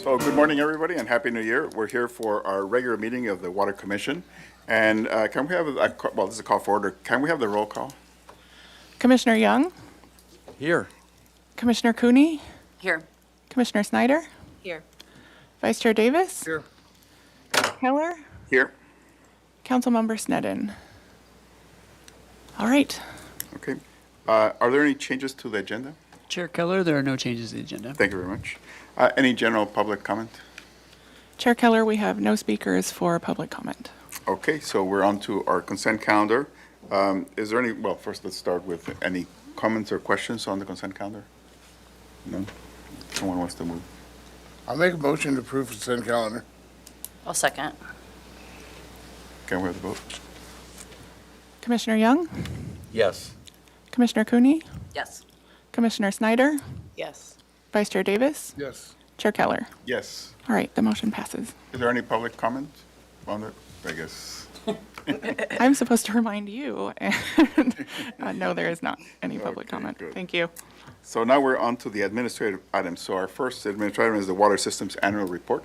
So good morning, everybody, and Happy New Year. We're here for our regular meeting of the Water Commission. And can we have, well, this is a call for order. Can we have the roll call? Commissioner Young, Here. Commissioner Cooney, Here. Commissioner Snyder, Here. Vice Chair Davis, Here. Keller, Here. Councilmember Sneddon. All right. Okay. Are there any changes to the agenda? Chair Keller, there are no changes to the agenda. Thank you very much. Any general public comment? Chair Keller, we have no speakers for public comment. Okay, so we're on to our consent calendar. Is there any, well, first let's start with any comments or questions on the consent calendar? No? Someone wants to move? I'll make a motion to approve consent calendar. I'll second. Can we have the vote? Commissioner Young, Yes. Commissioner Cooney, Yes. Commissioner Snyder, Yes. Vice Chair Davis, Yes. Chair Keller. Yes. All right, the motion passes. Is there any public comment on it? I guess. I'm supposed to remind you, and no, there is not any public Okay, comment. good. Thank you. So now we're on to the administrative items. So our first administrative item is the Water Systems Annual Report.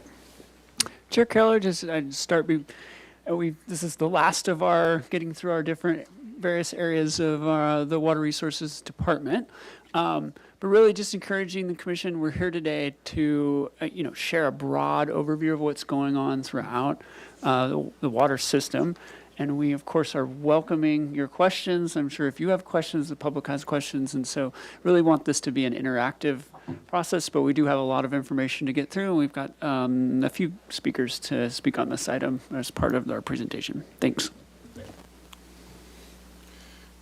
Chair Keller, I'd start. This is the last of our getting through our different various areas of the Water Resources Department. But really just encouraging the commission, we're here today to, share a broad overview of what's going on throughout the water system. And we, of course, are welcoming your questions. I'm sure if you have questions, the public has questions. And so really want this to be an interactive process, but we do have a lot of information to get through. And we've got a few speakers to speak on this item as part of our presentation. Thanks.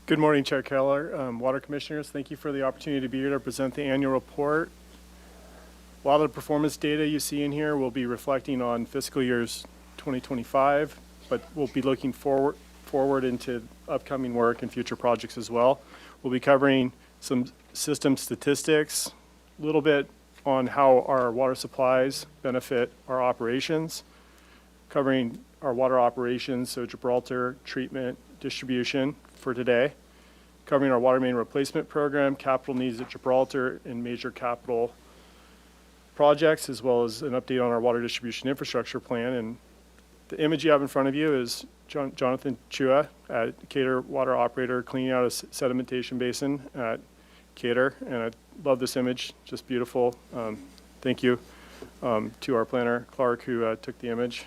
Good morning, Chair Keller, Water Commissioners. Thank you for the opportunity to be here to present the annual report. A lot of the performance data you see in here will be reflecting on fiscal years 2025, but we'll be looking forward into upcoming work and future projects as well. We'll be covering some system statistics, a little bit on how our water supplies benefit our operations, covering our water operations, so Gibraltar, treatment, distribution for today, covering our water main replacement program, capital needs at Gibraltar, and major capital projects, as well as an update on our water distribution infrastructure plan. And the image you have in front of you is Jonathan Chua, Cater water operator, cleaning out a sedimentation basin at Cater. And I love this image, just beautiful. Thank you to our planner, Clark, who took the image.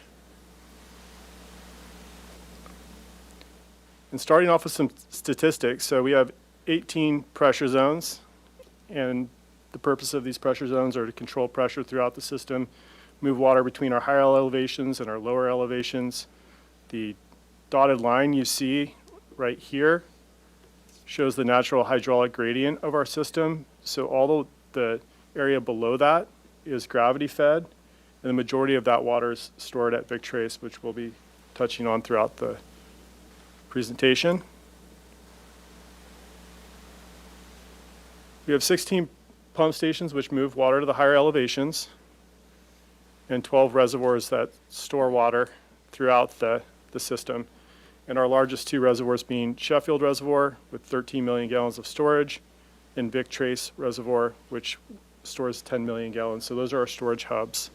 And starting off with some statistics, so we have 18 pressure zones, and the purpose of these pressure zones are to control pressure throughout the system, move water between our higher elevations and our lower elevations. The dotted line you see right here shows the natural hydraulic gradient of our system. So all the area below that is gravity fed, and the majority of that water is stored at Victrace, which we'll be touching on throughout the presentation. We have 16 pump stations which move water to the higher elevations, and 12 reservoirs that store water throughout the system. And our largest two reservoirs being Sheffield Reservoir with 13 million gallons of storage, and Victrace Reservoir, which stores 10 million gallons. So those are our storage hubs.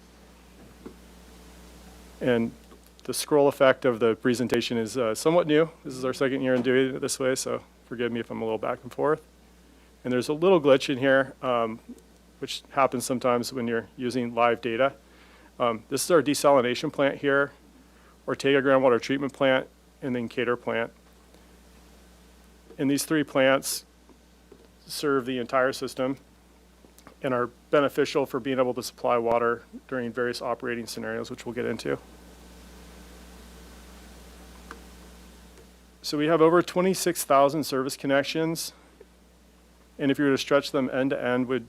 And the scroll effect of the presentation is somewhat new. This is our second year in doing it this way, so forgive me if I'm a little back and forth. And there's a little glitch in here, which happens sometimes when you're using live data. This is our desalination plant here, Ortega groundwater treatment plant, and then Cater plant. And these three plants serve the entire system and are beneficial for being able to supply water during various operating scenarios, which we'll get into. So we have over 26,000 service connections, and if you were to stretch them end to end, would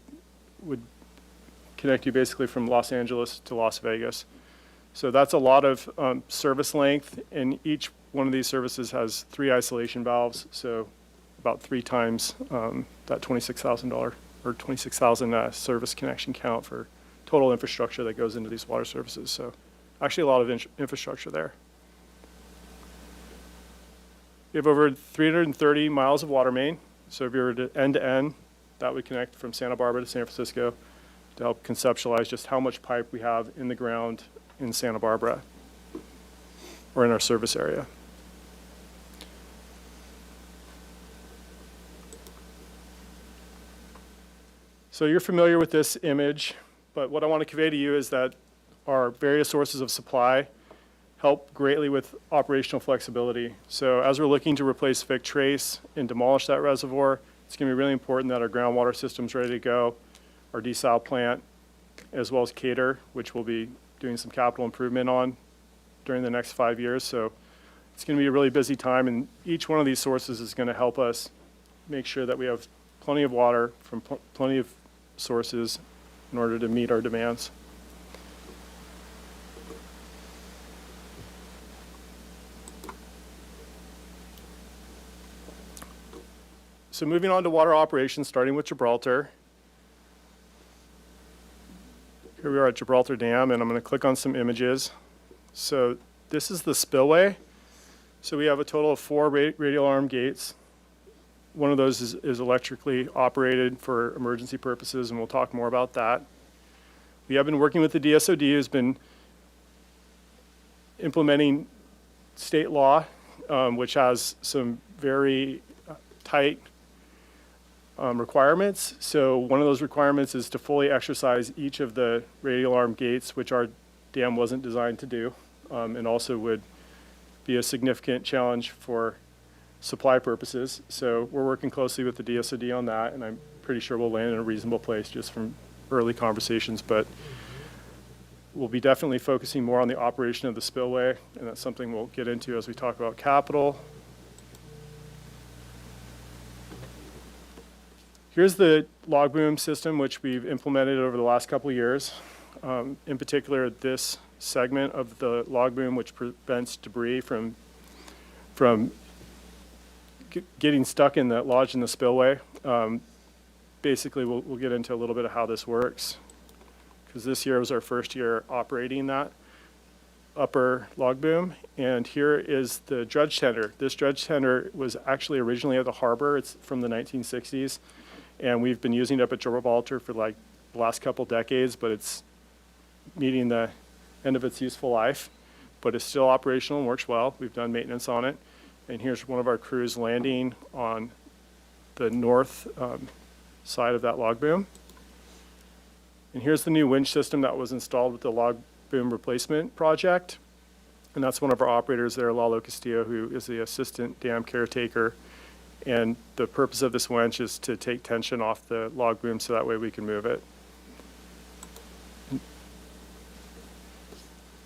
connect you basically from Los Angeles to Las Vegas. So that's a lot of service length, and each one of these services has 3 isolation valves, so about 3 times that $26,000 or 26,000 service connection count for total infrastructure that goes into these water services. So actually a lot of infrastructure there. We have over 330 miles of water main. So if you were to end, that would connect from Santa Barbara to San Francisco to help conceptualize just how much pipe we have in the ground in Santa Barbara or in our service area. So you're familiar with this image, but what I want to convey to you is that our various sources of supply help greatly with operational flexibility. So as we're looking to replace Vic Trace and demolish that reservoir, it's going to be really important that our groundwater system's ready to go, our desal plant, as well as Cater, which we'll be doing some capital improvement on during the next 5 years. So it's going to be a really busy time, and each one of these sources is going to help us make sure that we have plenty of water from plenty of sources in order to meet our demands. So moving on to water operations, starting with Gibraltar. Here we are at Gibraltar Dam, and I'm going to click on some images. So this is the spillway. So we have a total of 4 radial arm gates. One of those is electrically operated for emergency purposes, and we'll talk more about that. We have been working with the DSOD, who's been implementing state law, which has some very tight requirements. So one of those requirements is to fully exercise each of the radial arm gates, which our dam wasn't designed to do, and also would be a significant challenge for supply purposes. So we're working closely with the DSOD on that, and I'm pretty sure we'll land in a reasonable place just from early conversations, but we'll be definitely focusing more on the operation of the spillway, and that's something we'll get into as we talk about capital. Here's the log boom system, which we've implemented over the last couple of years. In particular, this segment of the log boom, which prevents debris from getting stuck in the lodge in the spillway. Basically, we'll get into a little bit of how this works, because this year was our first year operating that upper log boom. And here is the dredge tender. This dredge tender was actually originally at the harbor. It's from the 1960s. And we've been using it up at Gibraltar for like the last couple decades, but it's meeting the end of its useful life. But it's still operational and works well. We've done maintenance on it. And here's one of our crews landing on the north side of that log boom. And here's the new winch system that was installed with the log boom replacement project. And that's one of our operators there, Lalo Castillo, who is the assistant dam caretaker. And the purpose of this winch is to take tension off the log boom so that way we can move it.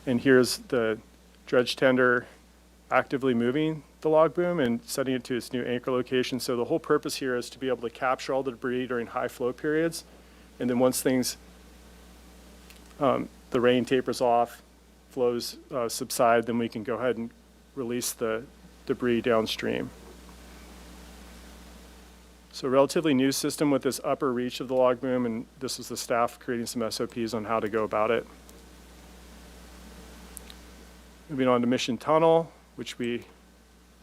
And here's the dredge tender actively moving the log boom and setting it to its new anchor location. So the whole purpose here is to be able to capture all the debris during high flow periods. And then once things, the rain tapers off, flows subside, then we can go ahead and release the debris downstream. So relatively new system with this upper reach of the log boom, and this was the staff creating some SOPs on how to go about it. Moving on to Mission Tunnel, which we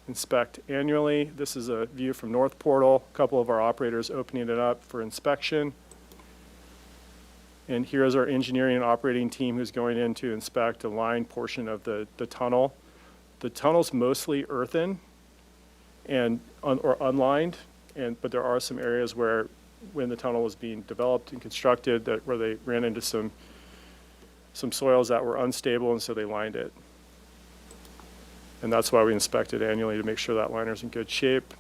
inspect annually. This is a view from North Portal, a couple of our operators opening it up for inspection. And here's our engineering and operating team who's going in to inspect a line portion of the tunnel. The tunnel's mostly earthen and or unlined, but there are some areas where when the tunnel was being developed and constructed where they ran into some soils that were unstable, and so they lined it. And that's why we inspect it annually, to make sure that liner's in good shape.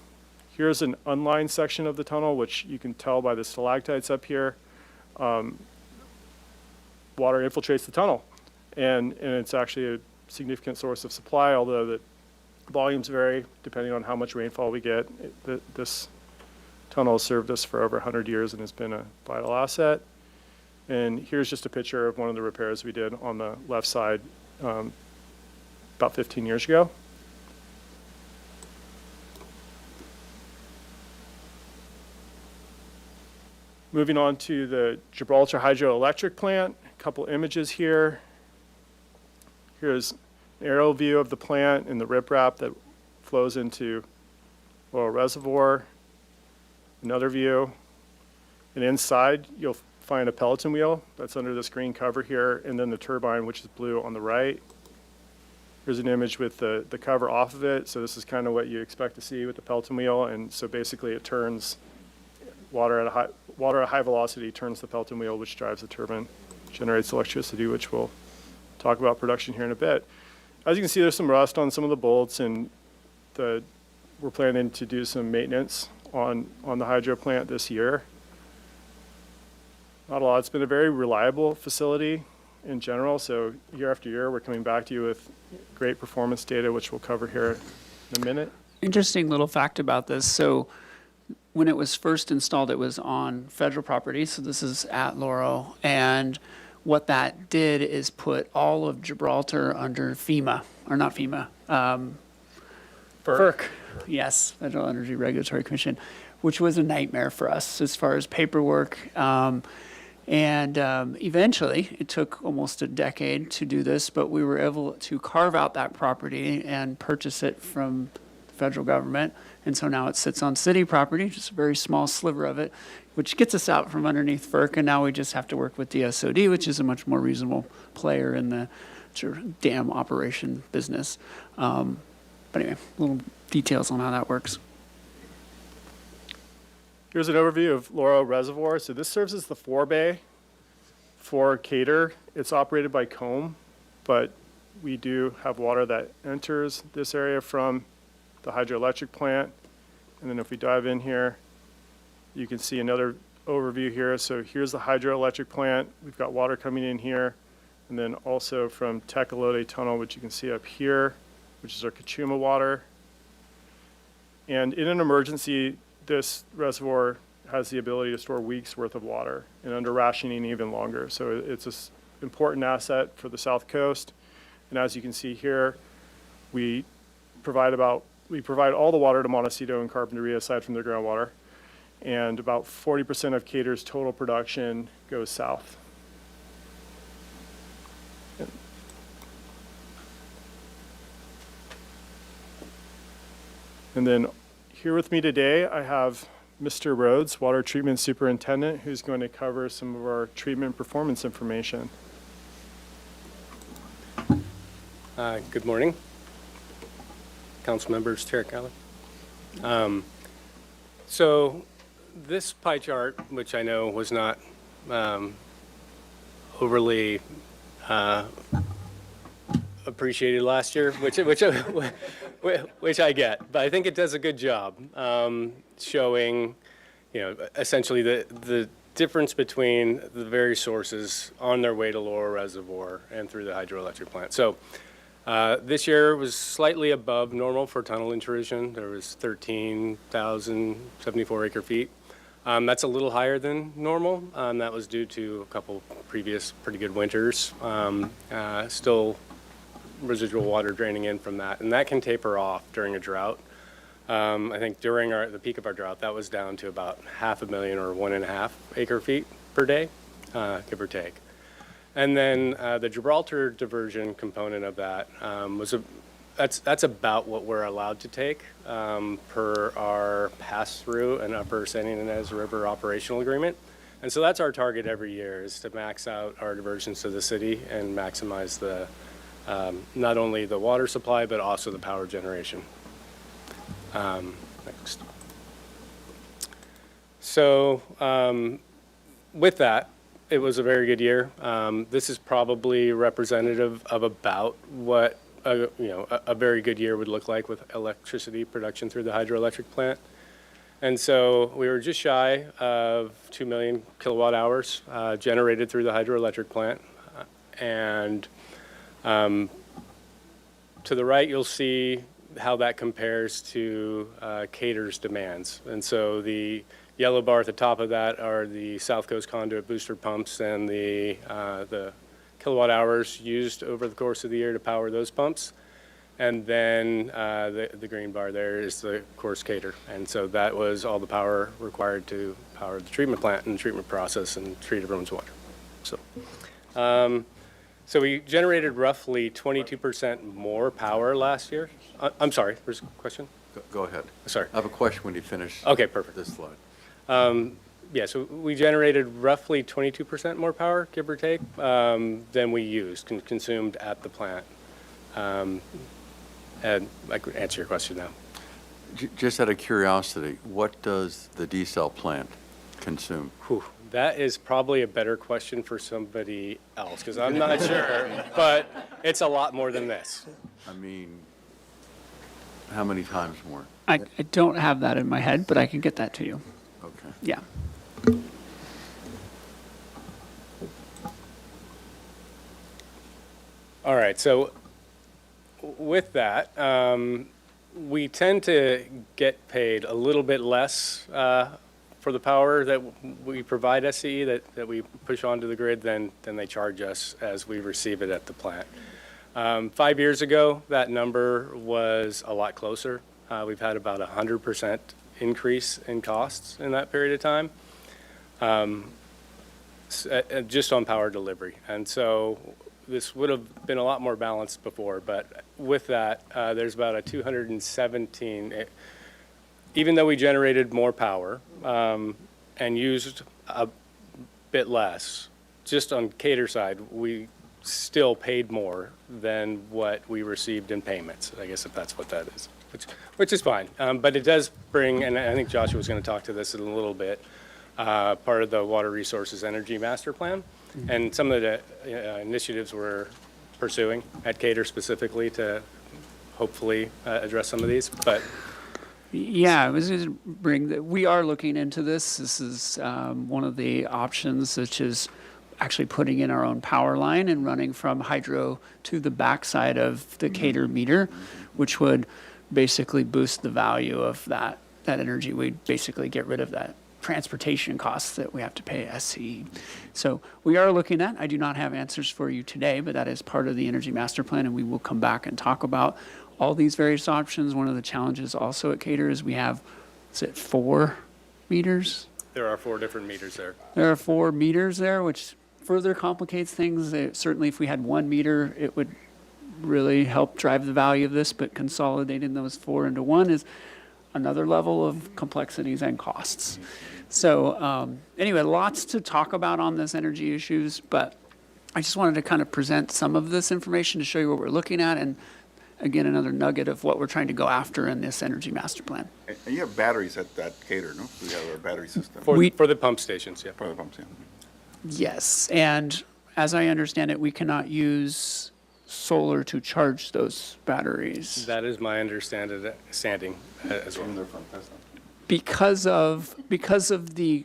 Here's an unlined section of the tunnel, which you can tell by the stalactites up here. Water infiltrates the tunnel, and it's actually a significant source of supply, although the volumes vary depending on how much rainfall we get. This tunnel has served us for over 100 years and has been a vital asset. And here's just a picture of one of the repairs we did on the left side about 15 years ago. Moving on to the Gibraltar hydroelectric plant, a couple images here. Here's an aerial view of the plant and the riprap that flows into Oil Reservoir. Another view. And inside, you'll identifying a Peloton wheel that's under this green cover here, and then the turbine, which is blue on the right. Here's an image with the cover off of it. So this is kind of what you expect to see with the Peloton wheel. And so basically it turns water at a high velocity, turns the Peloton wheel, which drives the turbine, generates electricity, which we'll talk about production here in a bit. As you can see, there's some rust on some of the bolts, and we're planning to do some maintenance on the hydro plant this year. Not a lot. It's been a very reliable facility in general. So year after year, we're coming back to you with great performance data, which we'll cover here in a minute. Interesting little fact about this. So when it was first installed, it was on federal property. So this is at Laurel. And what that did is put all of Gibraltar under FEMA, or not FEMA, FERC. Yes, Federal Energy Regulatory Commission, which was a nightmare for us as far as paperwork. Eventually, it took almost a decade to do this, but we were able to carve out that property and purchase it from the federal government. And so now it sits on city property, just a very small sliver of it, which gets us out from underneath FERC. And now we just have to work with DSOD, which is a much more reasonable player in the sort of dam operation business. But anyway, little details on how that works. Here's an overview of Laurel Reservoir. So this serves as the forebay for Cater. It's operated by COMB, but we do have water that enters this area from the hydroelectric plant. And then if we dive in here, you can see another overview here. So here's the hydroelectric plant. We've got water coming in here. And then also from Tecolote Tunnel, which you can see up here, which is our Cachuma water. And in an emergency, this reservoir has the ability to store weeks worth of water, and under rationing even longer. So it's an important asset for the South Coast. And as you can see here, we provide all the water to Montecito and Carpinteria aside from their groundwater. And about 40% of Cater's total production goes south. And then here with me today, I have Mr. Rhodes, Water Treatment Superintendent, who's going to cover some of our treatment performance information. Good morning, council members, Chair Keller. So this pie chart, which I know was not overly appreciated last year, which I get, but I think it does a good job showing, essentially the difference between the various sources on their way to Laurel Reservoir and through the hydroelectric plant. So this year was slightly above normal for tunnel intrusion. There was 13,074 acre feet. That's a little higher than normal. That was due to a couple previous pretty good winters. Still residual water draining in from that, and that can taper off during a drought. I think during the peak of our drought, that was down to about 500,000 or 1.5 acre feet per day, give or take. And then the Gibraltar diversion component of that that's about what we're allowed to take per our pass-through and Upper San Ynez River operational agreement. And so that's our target every year, is to max out our diversions to the city and maximize the not only the water supply, but also the power generation. Next. So with that, it was a very good year. This is probably representative of about what a very good year would look like with electricity production through the hydroelectric plant. And so we were just shy of 2 million kilowatt hours generated through the hydroelectric plant. And to the right, you'll see how that compares to Cater's demands. And so the yellow bar at the top of that are the South Coast conduit booster pumps and the kilowatt hours used over the course of the year to power those pumps. And then the green bar there is the course Cater. And so that was all the power required to power the treatment plant and the treatment process and treat everyone's water. So we generated roughly 22% more power last year. I'm sorry, there's a question? Go ahead. Sorry. I have a question when you finish. Okay, perfect. This slide. Yeah, so we generated roughly 22% more power, give or take, than we used, consumed at the plant. And I could answer your question now. Just out of curiosity, what does the desal plant consume? Whew, that is probably a better question for somebody else, because I'm not sure, but it's a lot more than this. I mean, how many times more? I don't have that in my head, but I can get that to you. Okay. Yeah. All right, so with that, we tend to get paid a little bit less for the power that we provide SCE, that we push onto the grid, than they charge us as we receive it at the plant. 5 years ago, that number was a lot closer. We've had about 100% increase in costs in that period of time, just on power delivery. And so this would have been a lot more balanced before, but with that, there's about a 217, even though we generated more power and used a bit less, just on Cater side, we still paid more than what we received in payments, I guess, if that's what that is, which is fine. But it does bring, and I think Joshua was going to talk to this in a little bit, part of the Water Resources Energy Master Plan, and some of the initiatives we're pursuing at Cater specifically to hopefully address some of these. But Yeah, I was going to bring that. We are looking into this. This is one of the options, which is actually putting in our own power line and running from hydro to the backside of the Cater meter, which would basically boost the value of that energy. We'd basically get rid of that transportation costs that we have to pay SCE. So we are looking at, I do not have answers for you today, but that is part of the Energy Master Plan, and we will come back and talk about all these various options. One of the challenges also at Cater is we have, is it 4 meters? there are 4 different meters there. There are 4 meters there, which further complicates things. Certainly if we had 1 meter, it would really help drive the value of this, but consolidating those 4 into 1 is another level of complexities and costs. So anyway, lots to talk about on this energy issues, but I just wanted to kind of present some of this information to show you what we're looking at, and again, another nugget of what we're trying to go after in this energy master plan. And you have batteries at that Cater, no? We have a battery system For the pump stations, yeah. for the pumps, yeah. Yes, and as I understand it, we cannot use solar to charge those batteries That is my understanding as well. because of the,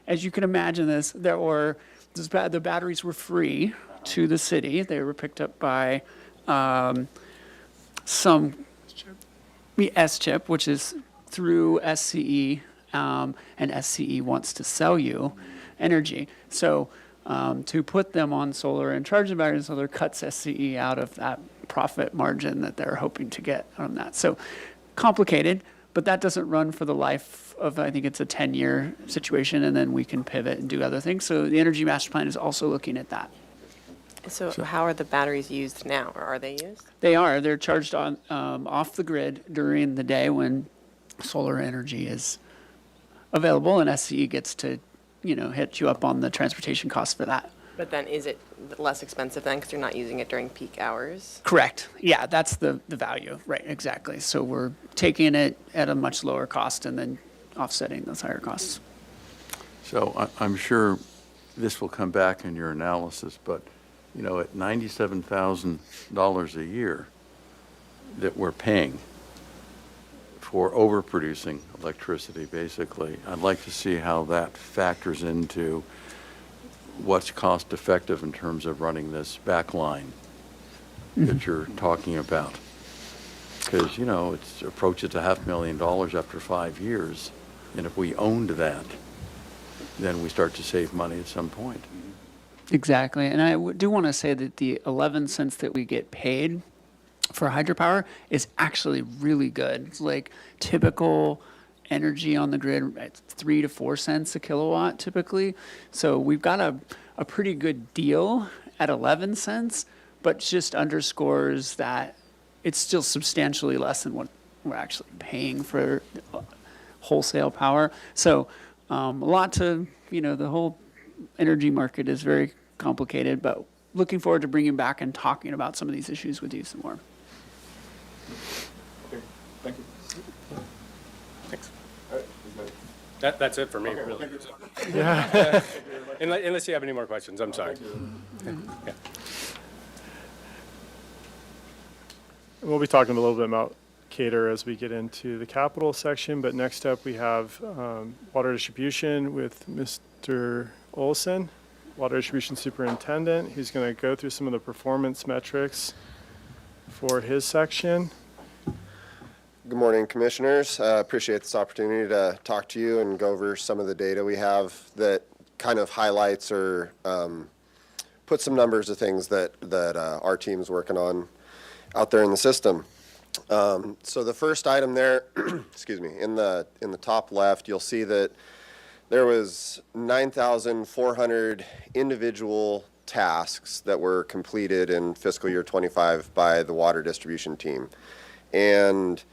as you can imagine this, the batteries were free to the city. They were picked up by the S-chip, which is through SCE, and SCE wants to sell you energy. So to put them on solar and charge the batteries on solar cuts SCE out of that profit margin that they're hoping to get from that. So complicated, but that doesn't run for the life of, I think it's a 10-year situation, and then we can pivot and do other things. So the Energy Master Plan is also looking at that. So how are the batteries used now, or are they used? They are. They're charged on off the grid during the day when solar energy is available, and SCE gets to, hit you up on the transportation costs for that. But then is it less expensive then because you're not using it during peak hours? Correct. Yeah, that's the value. Right, exactly. So we're taking it at a much lower cost and then offsetting those higher costs. So I'm sure this will come back in your analysis, but, at $97,000 a year that we're paying for overproducing electricity, basically, I'd like to see how that factors into what's cost effective in terms of running this back line that you're talking about. Because, it's approaches $500,000 after 5 years. And if we owned that, then we start to save money at some point. Exactly. And I do want to say that the 11 cents that we get paid for hydropower is actually really good. It's like typical energy on the grid, it's 3 to 4 cents a kilowatt typically. So we've got a pretty good deal at 11 cents, but just underscores that it's still substantially less than what we're actually paying for wholesale power. So A lot to, the whole energy market is very complicated, but looking forward to bringing back and talking about some of these issues with you some more. Thank you. Thanks. All right, is That's it for me, that- really. thank you. Unless you have any more questions, I'm sorry. Yeah. We'll be talking a little bit about Cater as we get into the capital section, but next up we have water distribution with Mr. Olson, Water Distribution Superintendent. He's going to go through some of the performance metrics for his section. Good morning, Commissioners. Appreciate this opportunity to talk to you and go over some of the data we have that kind of highlights or put some numbers of things that our team's working on out there in the system. So the first item there, excuse me, in the top left, you'll see that there was 9,400 individual tasks that were completed in fiscal year 25 by the water distribution team. And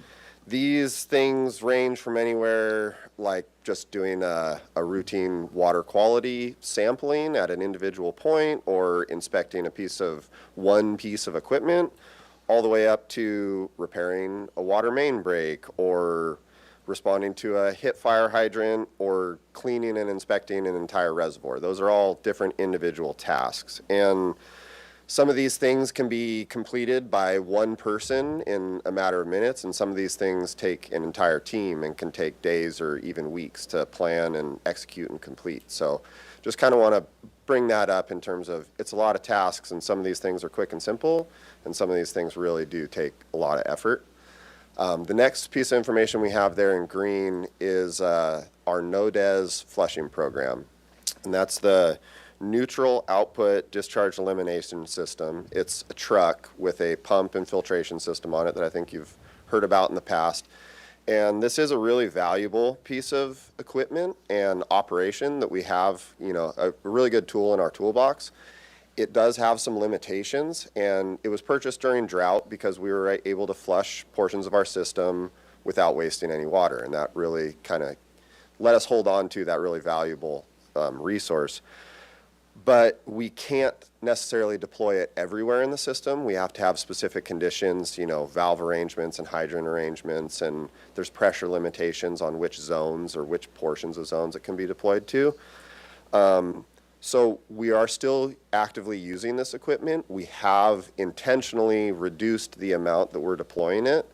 these things range from anywhere like just doing a routine water quality sampling at an individual point or inspecting one piece of equipment, all the way up to repairing a water main break or responding to a hit fire hydrant or cleaning and inspecting an entire reservoir. Those are all different individual tasks. And some of these things can be completed by one person in a matter of minutes, and some of these things take an entire team and can take days or even weeks to plan and execute and complete. So just kind of want to bring that up in terms of it's a lot of tasks, and some of these things are quick and simple, and some of these things really do take a lot of effort. The next piece of information we have there in green is our NODES flushing program, and that's the neutral output discharge elimination system. It's a truck with a pump and filtration system on it that I think you've heard about in the past. And this is a really valuable piece of equipment and operation that we have, a really good tool in our toolbox. It does have some limitations, and it was purchased during drought because we were able to flush portions of our system without wasting any water. And that really kind of let us hold on to that really valuable resource. But we can't necessarily deploy it everywhere in the system. We have to have specific conditions, valve arrangements and hydrant arrangements, and there's pressure limitations on which zones or which portions of zones it can be deployed to. So we are still actively using this equipment. We have intentionally reduced the amount that we're deploying it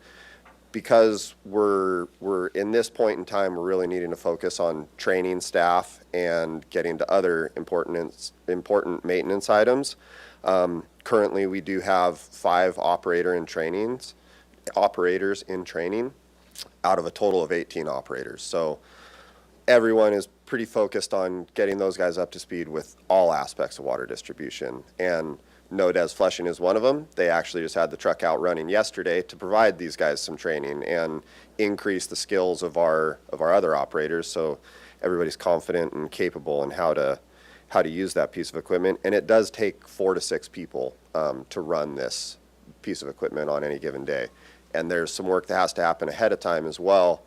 because we're in this point in time, we're really needing to focus on training staff and getting to other important maintenance items. Currently, we do have 5 operators in training out of a total of 18 operators. So everyone is pretty focused on getting those guys up to speed with all aspects of water distribution. And NODES flushing is one of them. They actually just had the truck out running yesterday to provide these guys some training and increase the skills of our other operators, so everybody's confident and capable in how to use that piece of equipment. And it does take 4 to 6 people to run this piece of equipment on any given day. And there's some work that has to happen ahead of time as well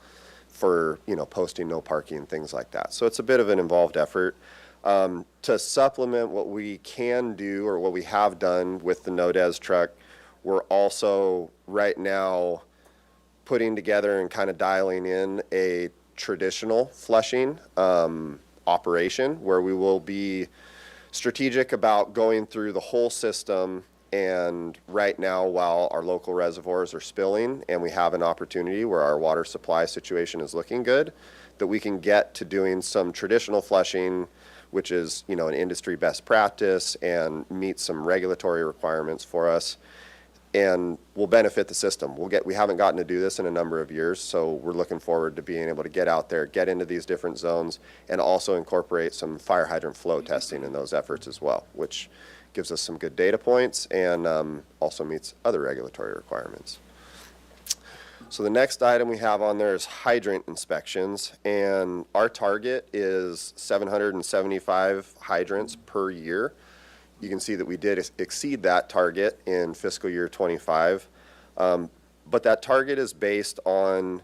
for posting no parking, things like that. So it's a bit of an involved effort. To supplement what we can do or what we have done with the NODES truck, we're also right now putting together and kind of dialing in a traditional flushing operation where we will be strategic about going through the whole system. And right now, while our local reservoirs are spilling and we have an opportunity where our water supply situation is looking good, that we can get to doing some traditional flushing, which is, an industry best practice and meet some regulatory requirements for us, and will benefit the system. We haven't gotten to do this in a number of years, so we're looking forward to being able to get out there, get into these different zones, and also incorporate some fire hydrant flow testing in those efforts as well, which gives us some good data points and also meets other regulatory requirements. So the next item we have on there is hydrant inspections, and our target is 775 hydrants per year. You can see that we did exceed that target in fiscal year 25, but that target is based on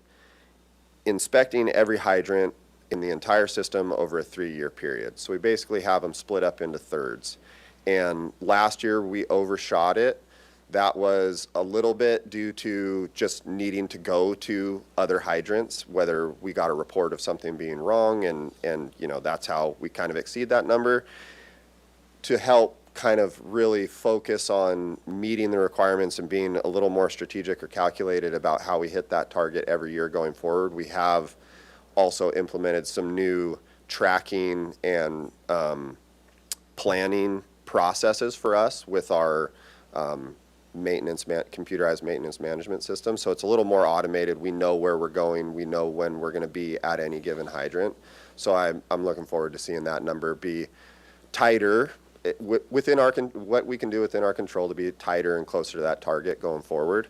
inspecting every hydrant in the entire system over a 3-year period. So we basically have them split up into thirds. And last year we overshot it. That was a little bit due to just needing to go to other hydrants, whether we got a report of something being wrong, and you know, that's how we kind of exceed that number. To help kind of really focus on meeting the requirements and being a little more strategic or calculated about how we hit that target every year going forward, we have also implemented some new tracking and planning processes for us with our computerized maintenance management system. So it's a little more automated. We know where we're going. We know when we're going to be at any given hydrant. So I'm looking forward to seeing that number be tighter within what we can do within our control to be tighter and closer to that target going forward.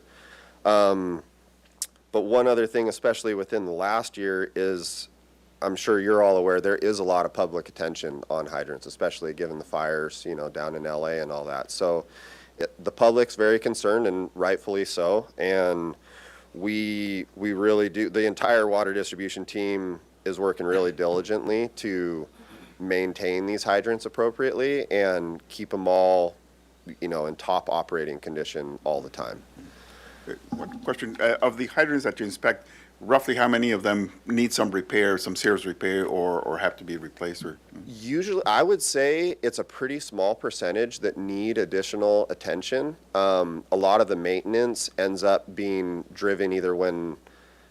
But one other thing, especially within the last year, is I'm sure you're all aware there is a lot of public attention on hydrants, especially given the fires, you know, down in LA and all that. So the public's very concerned, and rightfully so. And we really do. The entire water distribution team is working really diligently to maintain these hydrants appropriately and keep them all, you know, in top operating condition all the time. One question, of the hydrants that you inspect, roughly how many of them need some repair, some serious repair, or have to be replaced? Or Usually, I would say it's a pretty small percentage that need additional attention. A lot of the maintenance ends up being driven either when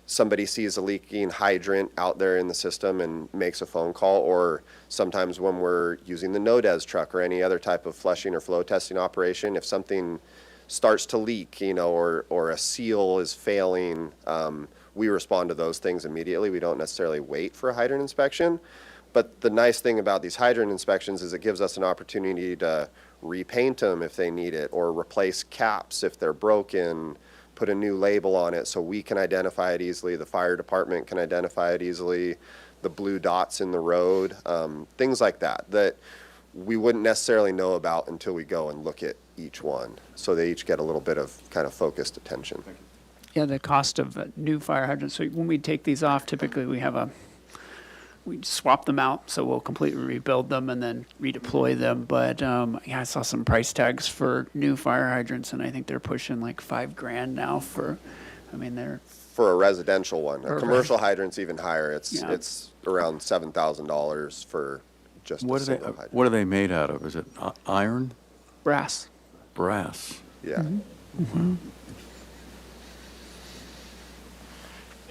somebody sees a leaking hydrant out there in the system and makes a phone call, or sometimes when we're using the NODES truck or any other type of flushing or flow testing operation, if something starts to leak, you know, or a seal is failing, we respond to those things immediately. We don't necessarily wait for a hydrant inspection. But the nice thing about these hydrant inspections is it gives us an opportunity to repaint them if they need it, or replace caps if they're broken, put a new label on it so we can identify it easily, the fire department can identify it easily, the blue dots in the road, things like that, that we wouldn't necessarily know about until we go and look at each one. So they each get a little bit of kind of focused attention. Yeah, the cost of new fire hydrants. So when we take these off, typically we swap them out, so we'll completely rebuild them and then redeploy them. But yeah, I saw some price tags for new fire hydrants, and I think they're pushing like $5,000 now for. I mean, they're for a residential one. For A a commercial hydrant's even higher. It's Yeah. it's around $7,000 for just a single hydrant. What are they made out of? Is it iron? brass. Brass? Yeah.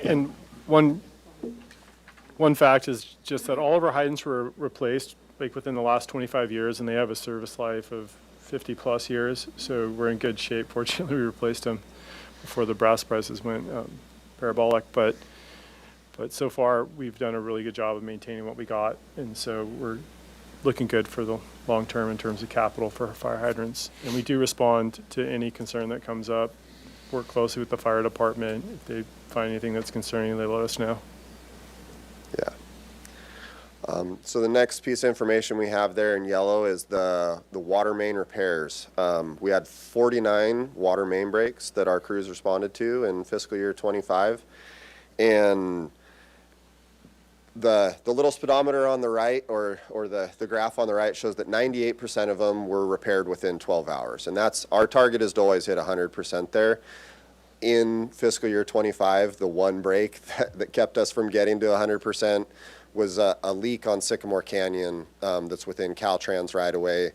And one fact is just that all of our hydrants were replaced like within the last 25 years, and they have a service life of 50 plus years. So we're in good shape. Fortunately, we replaced them before the brass prices went parabolic. But so far, we've done a really good job of maintaining what we got, and so we're looking good for the long term in terms of capital for fire hydrants. And we do respond to any concern that comes up. Work closely with the fire department. If they find anything that's concerning, they let us know. Yeah. So the next piece of information we have there in yellow is the water main repairs. We had 49 water main breaks that our crews responded to in fiscal year 25. And the little speedometer on the right, or the graph on the right, shows that 98% of them were repaired within 12 hours. And that's, our target is to always hit 100% there. In fiscal year 25, the one break that kept us from getting to 100% was a leak on Sycamore Canyon that's within Caltrans right away.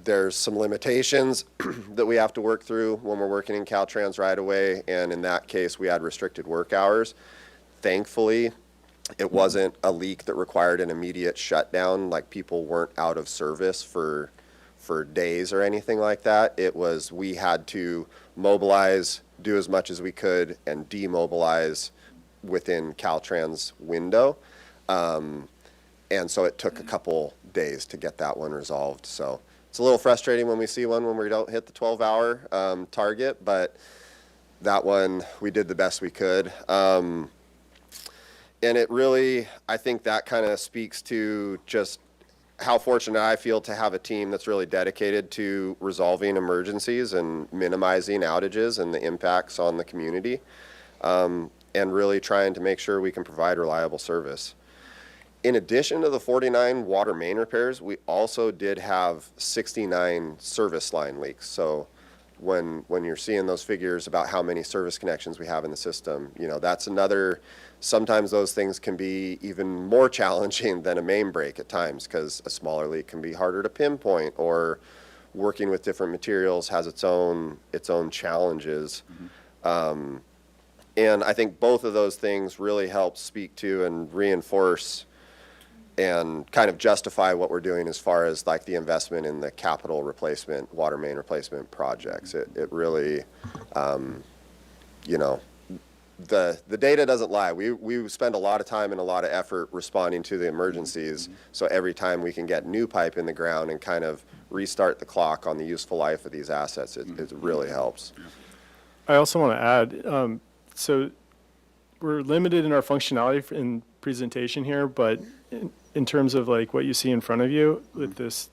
There's some limitations that we have to work through when we're working in Caltrans right away, and in that case, we had restricted work hours. Thankfully, it wasn't a leak that required an immediate shutdown, like people weren't out of service for days or anything like that. It was, we had to mobilize, do as much as we could, and demobilize within Caltrans window. And so it took a couple days to get that one resolved. So it's a little frustrating when we see one when we don't hit the 12-hour target, but that one, we did the best we could. And it really, I think that kind of speaks to just how fortunate I feel to have a team that's really dedicated to resolving emergencies and minimizing outages and the impacts on the community, and really trying to make sure we can provide reliable service. In addition to the 49 water main repairs, we also did have 69 service line leaks. So when you're seeing those figures about how many service connections we have in the system, you know, that's another, sometimes those things can be even more challenging than a main break at times, because a smaller leak can be harder to pinpoint, or working with different materials has its own challenges. And I think both of those things really help speak to and reinforce and kind of justify what we're doing as far as like the investment in the capital replacement, water main replacement projects. It really, you know, the data doesn't lie. We spend a lot of time and a lot of effort responding to the emergencies. So every time we can get new pipe in the ground and kind of restart the clock on the useful life of these assets, it really helps. I also want to add, so we're limited in our functionality in presentation here, but in terms of like what you see in front of you with this,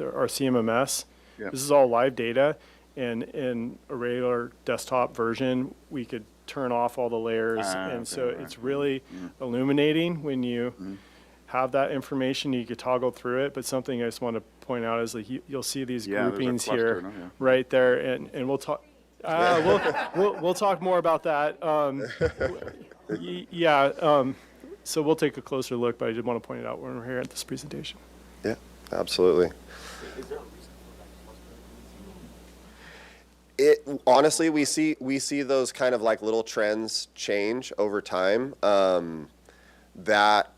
our CMMS, Yeah. this is all live data, and in a regular desktop version, we could turn off all the layers, and so it's really illuminating when you have that information. You could toggle through it, but something I just want to point out is like you'll see these Yeah, there's a groupings cluster, here, no? Yeah. right there, and we'll talk. We'll talk more about that. So we'll take a closer look, but I did want to point it out when we're here at this presentation. Yeah, absolutely. Honestly, we see those kind of like little trends change over time. That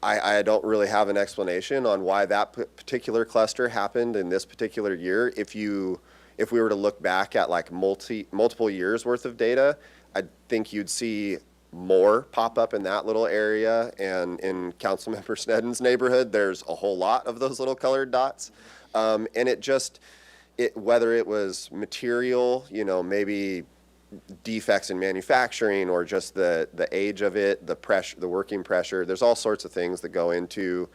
I don't really have an explanation on why that particular cluster happened in this particular year. If we were to look back at like multiple years worth of data, I think you'd see more pop up in that little area. And in Councilmember Sneddon's neighborhood, there's a whole lot of those little colored dots. And whether it was material, you know, maybe defects in manufacturing, or just the age of it, the pressure, the working pressure, there's all sorts of things that go into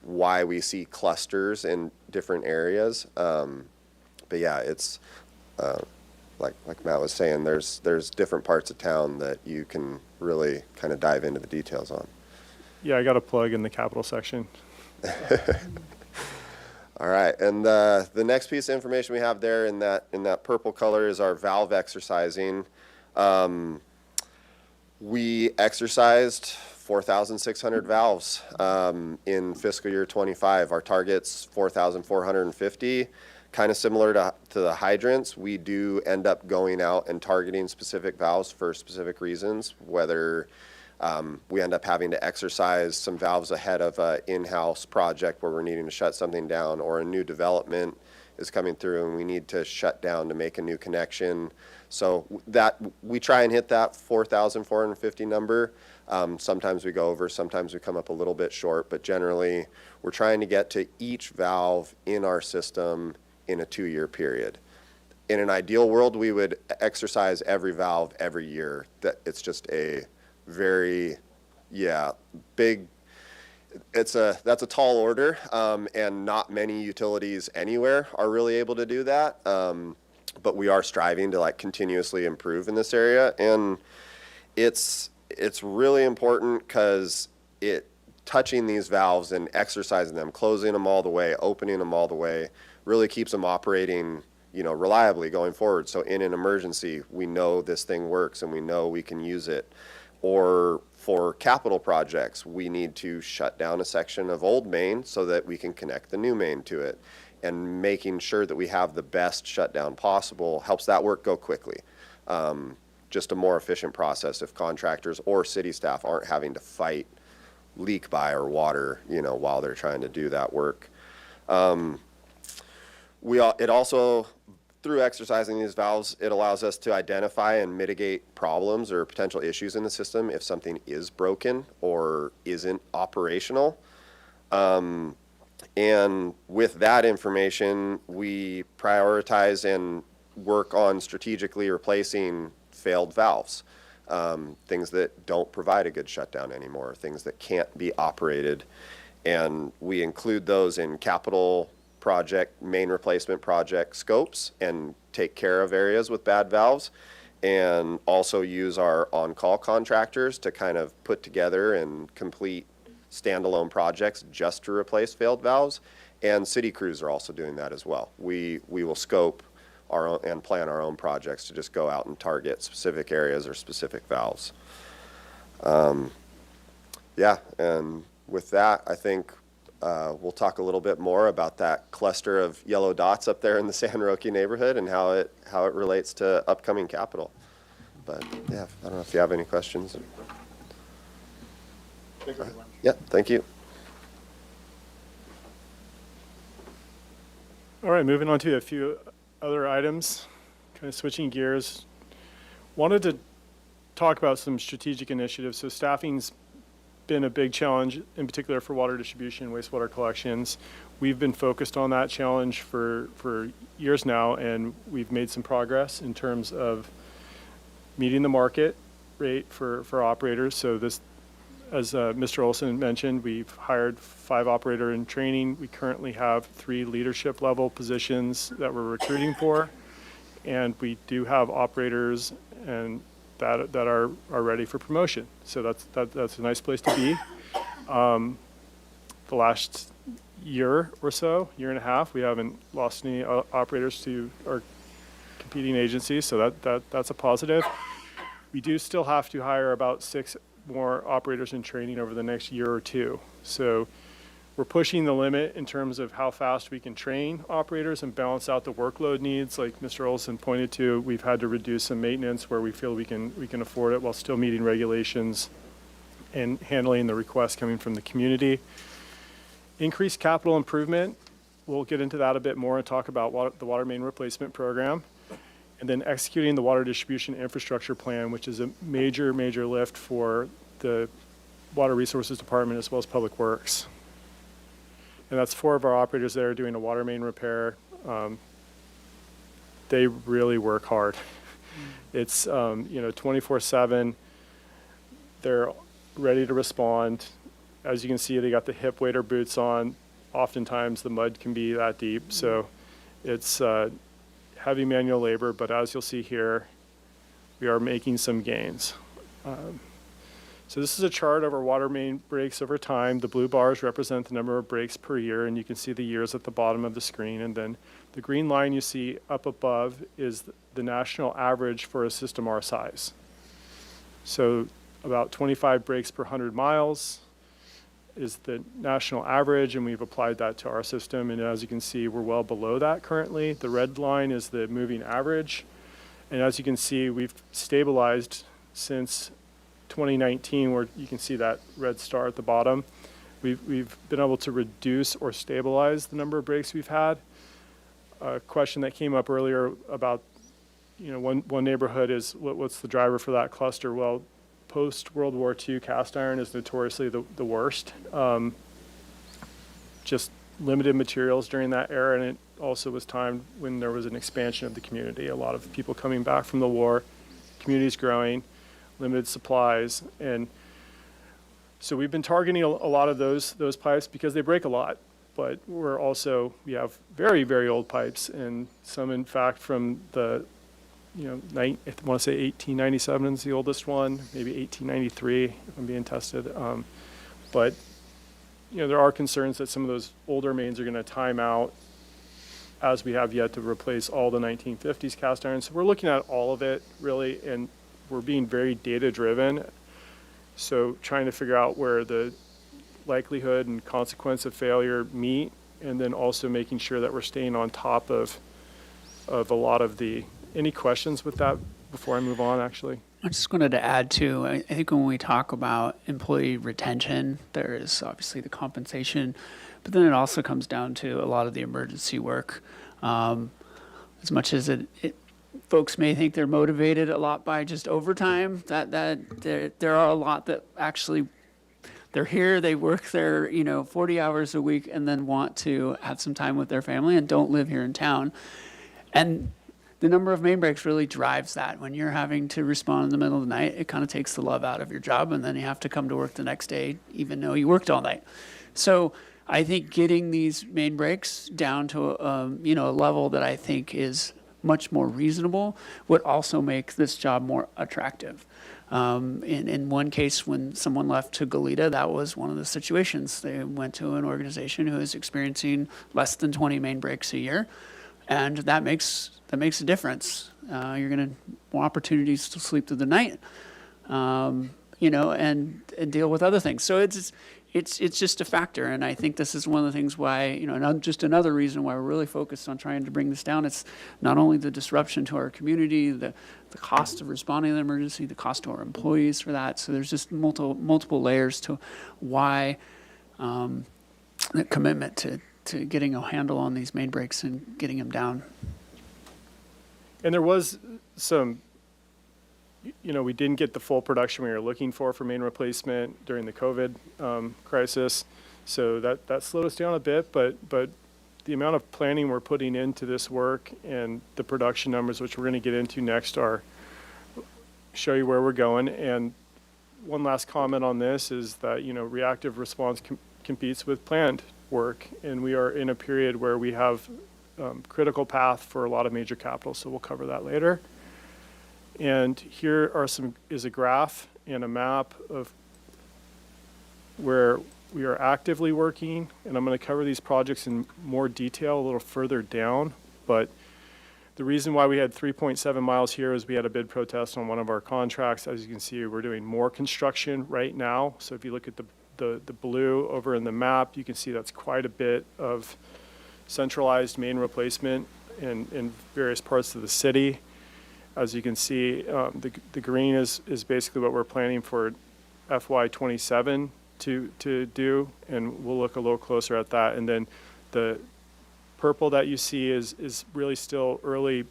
why we see clusters in different areas. But yeah, it's like Matt was saying, there's different parts of town that you can really kind of dive into the details on. Yeah, I got a plug in the capital section. All right, and the next piece of information we have there in that purple color is our valve exercising. We exercised 4,600 valves in fiscal year 25. Our target's 4,450. Kind of similar to the hydrants, we do end up going out and targeting specific valves for specific reasons, whether we end up having to exercise some valves ahead of an in-house project where we're needing to shut something down, or a new development is coming through and we need to shut down to make a new connection. So that we try and hit that 4,450 number. Sometimes we go over, sometimes we come up a little bit short, but generally we're trying to get to each valve in our system in a 2-year period. In an ideal world, we would exercise every valve every year. That it's just a very, big, that's a tall order, and not many utilities anywhere are really able to do that. But we are striving to like continuously improve in this area, and it's really important because touching these valves and exercising them, closing them all the way, opening them all the way, really keeps them operating, you know, reliably going forward. So in an emergency, we know this thing works and we know we can use it. Or for capital projects, we need to shut down a section of old main so that we can connect the new main to it. And making sure that we have the best shutdown possible helps that work go quickly. Just a more efficient process if contractors or city staff aren't having to fight leak by or water, you know, while they're trying to do that work. It also, through exercising these valves, it allows us to identify and mitigate problems or potential issues in the system if something is broken or isn't operational. And with that information, we prioritize and work on strategically replacing failed valves, things that don't provide a good shutdown anymore, things that can't be operated. And we include those in capital project, main replacement project scopes, and take care of areas with bad valves. and also use our on-call contractors to kind of put together and complete standalone projects just to replace failed valves. And city crews are also doing that as well. We will scope our own and plan our own projects to just go out and target specific areas or specific valves. Yeah, and with that, I think we'll talk a little bit more about that cluster of yellow dots up there in the San Roque neighborhood and how it relates to upcoming capital. But yeah, I don't know if you have any questions. Yeah, thank you. All right, moving on to a few other items, kind of switching gears. Wanted to talk about some strategic initiatives. So staffing's been a big challenge, in particular for water distribution, wastewater collections. We've been focused on that challenge for years now, and we've made some progress in terms of meeting the market rate for operators. So this, as Mr. Olson mentioned, we've hired 5 operator in training. We currently have 3 leadership level positions that we're recruiting for. And we do have operators and that are ready for promotion. So that's a nice place to be. The last year or so, year and a half, we haven't lost any operators to our competing agencies, so that's a positive. We do still have to hire about 6 more operators in training over the next year or 2. So we're pushing the limit in terms of how fast we can train operators and balance out the workload needs. Like Mr. Olson pointed to, we've had to reduce some maintenance where we feel we can afford it while still meeting regulations and handling the requests coming from the community. Increased capital improvement, we'll get into that a bit more and talk about the water main replacement program. And then executing the water distribution infrastructure plan, which is a major, major lift for the Water Resources Department as well as Public Works. And that's 4 of our operators there doing a water main repair. They really work hard. It's 24/7. They're ready to respond. As you can see, they got the hip waders boots on. Oftentimes the mud can be that deep, so it's heavy manual labor, but as you'll see here, we are making some gains. So this is a chart of our water main breaks over time. The blue bars represent the number of breaks per year, and you can see the years at the bottom of the screen. And then the green line you see up above is the national average for a system our size. So about 25 breaks per 100 miles is the national average, and we've applied that to our system. And as you can see, we're well below that currently. The red line is the moving average. And as you can see, we've stabilized since 2019, where you can see that red star at the bottom. We've been able to reduce or stabilize the number of breaks we've had. A question that came up earlier about, one neighborhood is what's the driver for that cluster? Well, post World War II, cast iron is notoriously the worst. Just limited materials during that era, and it also was timed when there was an expansion of the community. A lot of people coming back from the war, communities growing, limited supplies, and so we've been targeting a lot of those pipes because they break a lot. But we have very, very old pipes, and some in fact from the I want to say 1897 is the oldest one, maybe 1893 if I'm being tested. But there are concerns that some of those older mains are going to time out, as we have yet to replace all the 1950s cast iron. So we're looking at all of it really, and we're being very data driven. So trying to figure out where the likelihood and consequence of failure meet, and then also making sure that we're staying on top of a lot of the. Any questions with that before I move on, actually? I just wanted to add too, I think when we talk about employee retention, there is obviously the compensation, but then it also comes down to a lot of the emergency work. As much as folks may think they're motivated a lot by just overtime, that there are a lot that actually they're here, they work their 40 hours a week and then want to have some time with their family and don't live here in town. And the number of main breaks really drives that. When you're having to respond in the middle of the night, it kind of takes the love out of your job, and then you have to come to work the next day, even though you worked all night. So I think getting these main breaks down to a level that I think is much more reasonable would also make this job more attractive. In one case, when someone left to Goleta, that was one of the situations. They went to an organization who is experiencing less than 20 main breaks a year, and that makes a difference. You're going to more opportunities to sleep through the night, and deal with other things. So it's just a factor, and I think this is one of the things why, just another reason why we're really focused on trying to bring this down. It's not only the disruption to our community, the cost of responding to the emergency, the cost to our employees for that. So there's just multiple layers to why the commitment to getting a handle on these main breaks and getting them down. And there was some, we didn't get the full production we were looking for main replacement during the COVID crisis. So that slowed us down a bit, but the amount of planning we're putting into this work and the production numbers, which we're going to get into next, show you where we're going. And one last comment on this is that, reactive response competes with planned work, and we are in a period where we have critical path for a lot of major capital, so we'll cover that later. And here is a graph and a map of where we are actively working, and I'm going to cover these projects in more detail a little further down. But the reason why we had 3.7 miles here is we had a bid protest on one of our contracts. As you can see, we're doing more construction right now. So if you look at the blue over in the map, you can see that's quite a bit of centralized main replacement in various parts of the city. As you can see, the green is basically what we're planning for FY27 to do, and we'll look a little closer at that. And then the purple that you see is really still early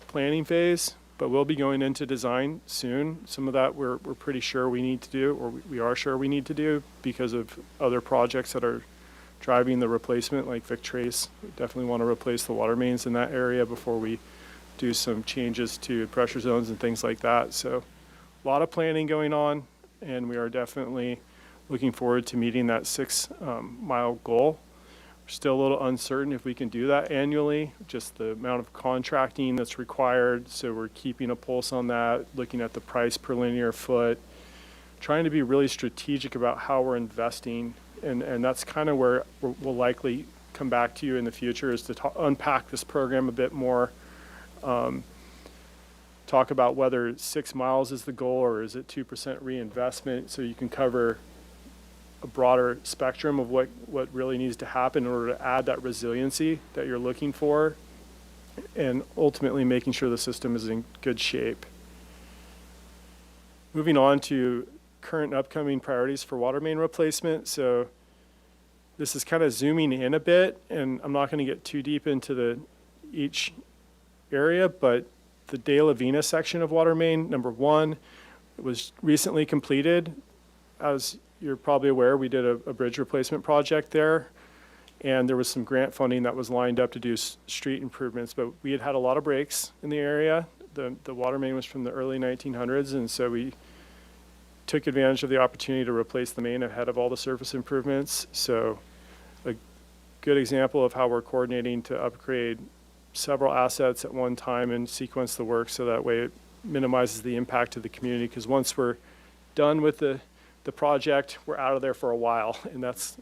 planning phase, but we'll be going into design soon. Some of that we're pretty sure we need to do, or we are sure we need to do because of other projects that are driving the replacement, like Vic Trace. We definitely want to replace the water mains in that area before we do some changes to pressure zones and things like that. So a lot of planning going on, and we are definitely looking forward to meeting that 6-mile goal. We're still a little uncertain if we can do that annually, just the amount of contracting that's required. So we're keeping a pulse on that, looking at the price per linear foot, trying to be really strategic about how we're investing. And that's kind of where we'll likely come back to you in the future, is to unpack this program a bit more. Talk about whether 6 miles is the goal, or is it 2% reinvestment, so you can cover a broader spectrum of what really needs to happen in order to add that resiliency that you're looking for, and ultimately making sure the system is in good shape. Moving on to current and upcoming priorities for water main replacement. So this is kind of zooming in a bit, and I'm not going to get too deep into each area, but the De La Vina section of water main, number 1, was recently completed. As you're probably aware, we did a bridge replacement project there, and there was some grant funding that was lined up to do street improvements, but we had a lot of breaks in the area. The water main was from the early 1900s, and so we took advantage of the opportunity to replace the main ahead of all the surface improvements. So a good example of how we're coordinating to upgrade several assets at one time and sequence the work so that way it minimizes the impact to the community, because once we're done with the project, we're out of there for a while, and that's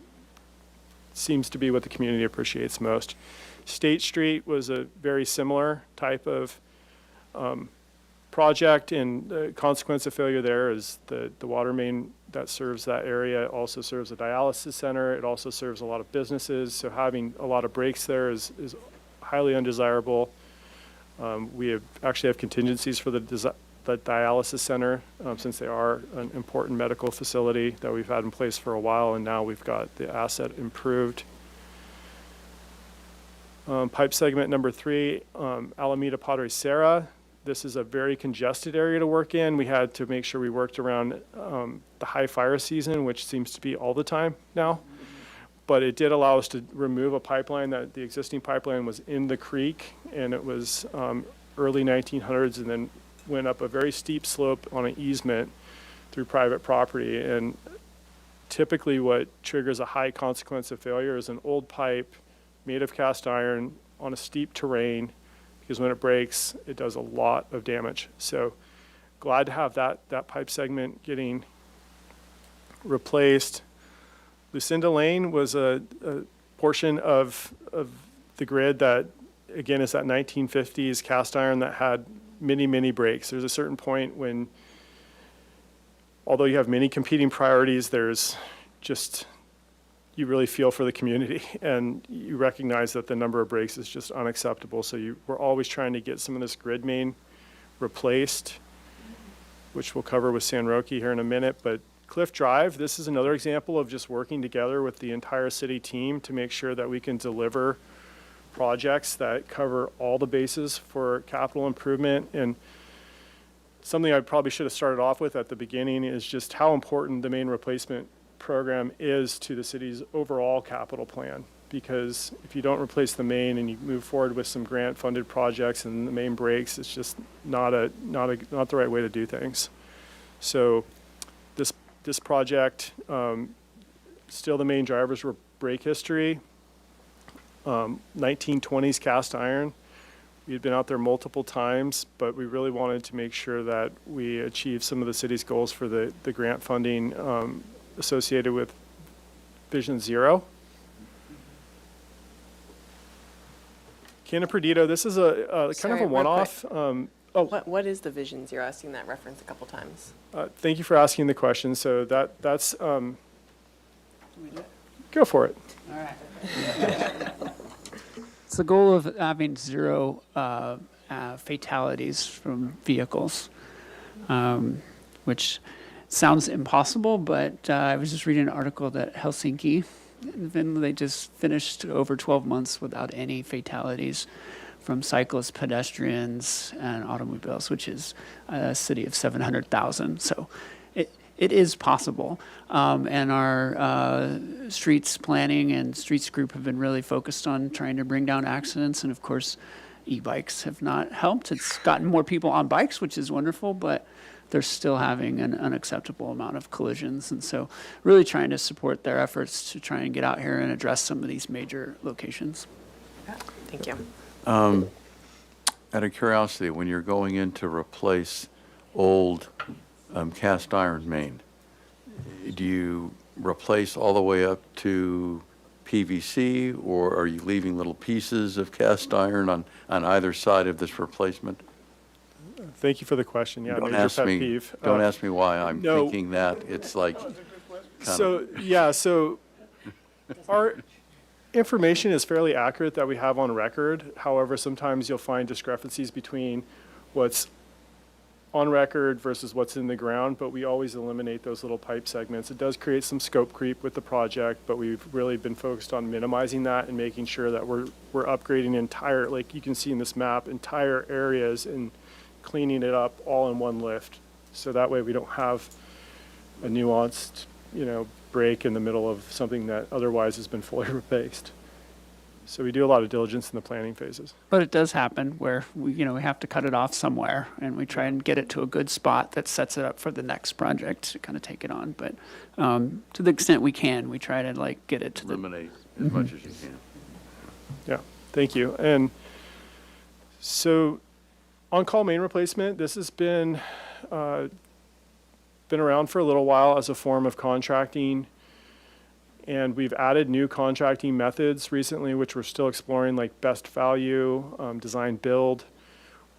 seems to be what the community appreciates most. State Street was a very similar type of project, and the consequence of failure there is the water main that serves that area also serves a dialysis center. It also serves a lot of businesses, so having a lot of breaks there is highly undesirable. We actually have contingencies for the dialysis center, since they are an important medical facility that we've had in place for a while, and now we've got the asset improved. Pipe segment number 3, Alameda Padre Serra. This is a very congested area to work in. We had to make sure we worked around the high fire season, which seems to be all the time now. But it did allow us to remove a pipeline that the existing pipeline was in the creek, and it was early 1900s, and then went up a very steep slope on an easement through private property. And typically what triggers a high consequence of failure is an old pipe made of cast iron on a steep terrain because when it breaks, it does a lot of damage. So glad to have that pipe segment getting replaced. Lucinda Lane was a portion of the grid that, again, is that 1950s cast iron that had many, many breaks. There's a certain point when, although you have many competing priorities, there's just, you really feel for the community and you recognize that the number of breaks is just unacceptable. So we're always trying to get some of this grid main replaced, which we'll cover with San Roque here in a minute. But Cliff Drive, this is another example of just working together with the entire city team to make sure that we can deliver projects that cover all the bases for capital improvement. And something I probably should have started off with at the beginning is just how important the main replacement program is to the city's overall capital plan. Because if you don't replace the main and you move forward with some grant-funded projects and the main breaks, it's just not the right way to do things. So this project, still the main drivers were break history, 1920s cast iron. We had been out there multiple times, but we really wanted to make sure that we achieved some of the city's goals for the grant funding associated with Vision Zero. Cannon Perdido, this is a kind Sorry, of a real one-off. What is the Vision Zero? I've seen that reference a couple times. Thank you for asking the question. So that's go for it. All right. It's the goal of having zero fatalities from vehicles, which sounds impossible, but I was just reading an article that Helsinki, they just finished over 12 months without any fatalities from cyclists, pedestrians, and automobiles, which is a city of 700,000. So it is possible. And our streets planning and streets group have been really focused on trying to bring down accidents. And of course, e-bikes have not helped. It's gotten more people on bikes, which is wonderful, but they're still having an unacceptable amount of collisions. And so really trying to support their efforts to try and get out here and address some of these major locations. Thank you. Out of curiosity, when you're going in to replace old cast iron main, do you replace all the way up to PVC, or are you leaving little pieces of cast iron on either side of this replacement? Thank you for the question. Yeah, Don't major ask pet me. peeve. Don't ask me why I'm no. thinking that. It's like So our information is fairly accurate that we have on record. However, sometimes you'll find discrepancies between what's on record versus what's in the ground, but we always eliminate those little pipe segments. It does create some scope creep with the project, but we've really been focused on minimizing that and making sure that we're upgrading entire, like you can see in this map, entire areas and cleaning it up all in one lift. So that way we don't have a nuanced, break in the middle of something that otherwise has been fully replaced. So we do a lot of diligence in the planning phases. But it does happen where we have to cut it off somewhere, and we try and get it to a good spot that sets it up for the next project to kind of take it on. But to the extent we can, we try to get it to eliminate as much as you can. Yeah, thank you. And so on-call main replacement, this has been around for a little while as a form of contracting. And we've added new contracting methods recently, which we're still exploring, like best value, design build.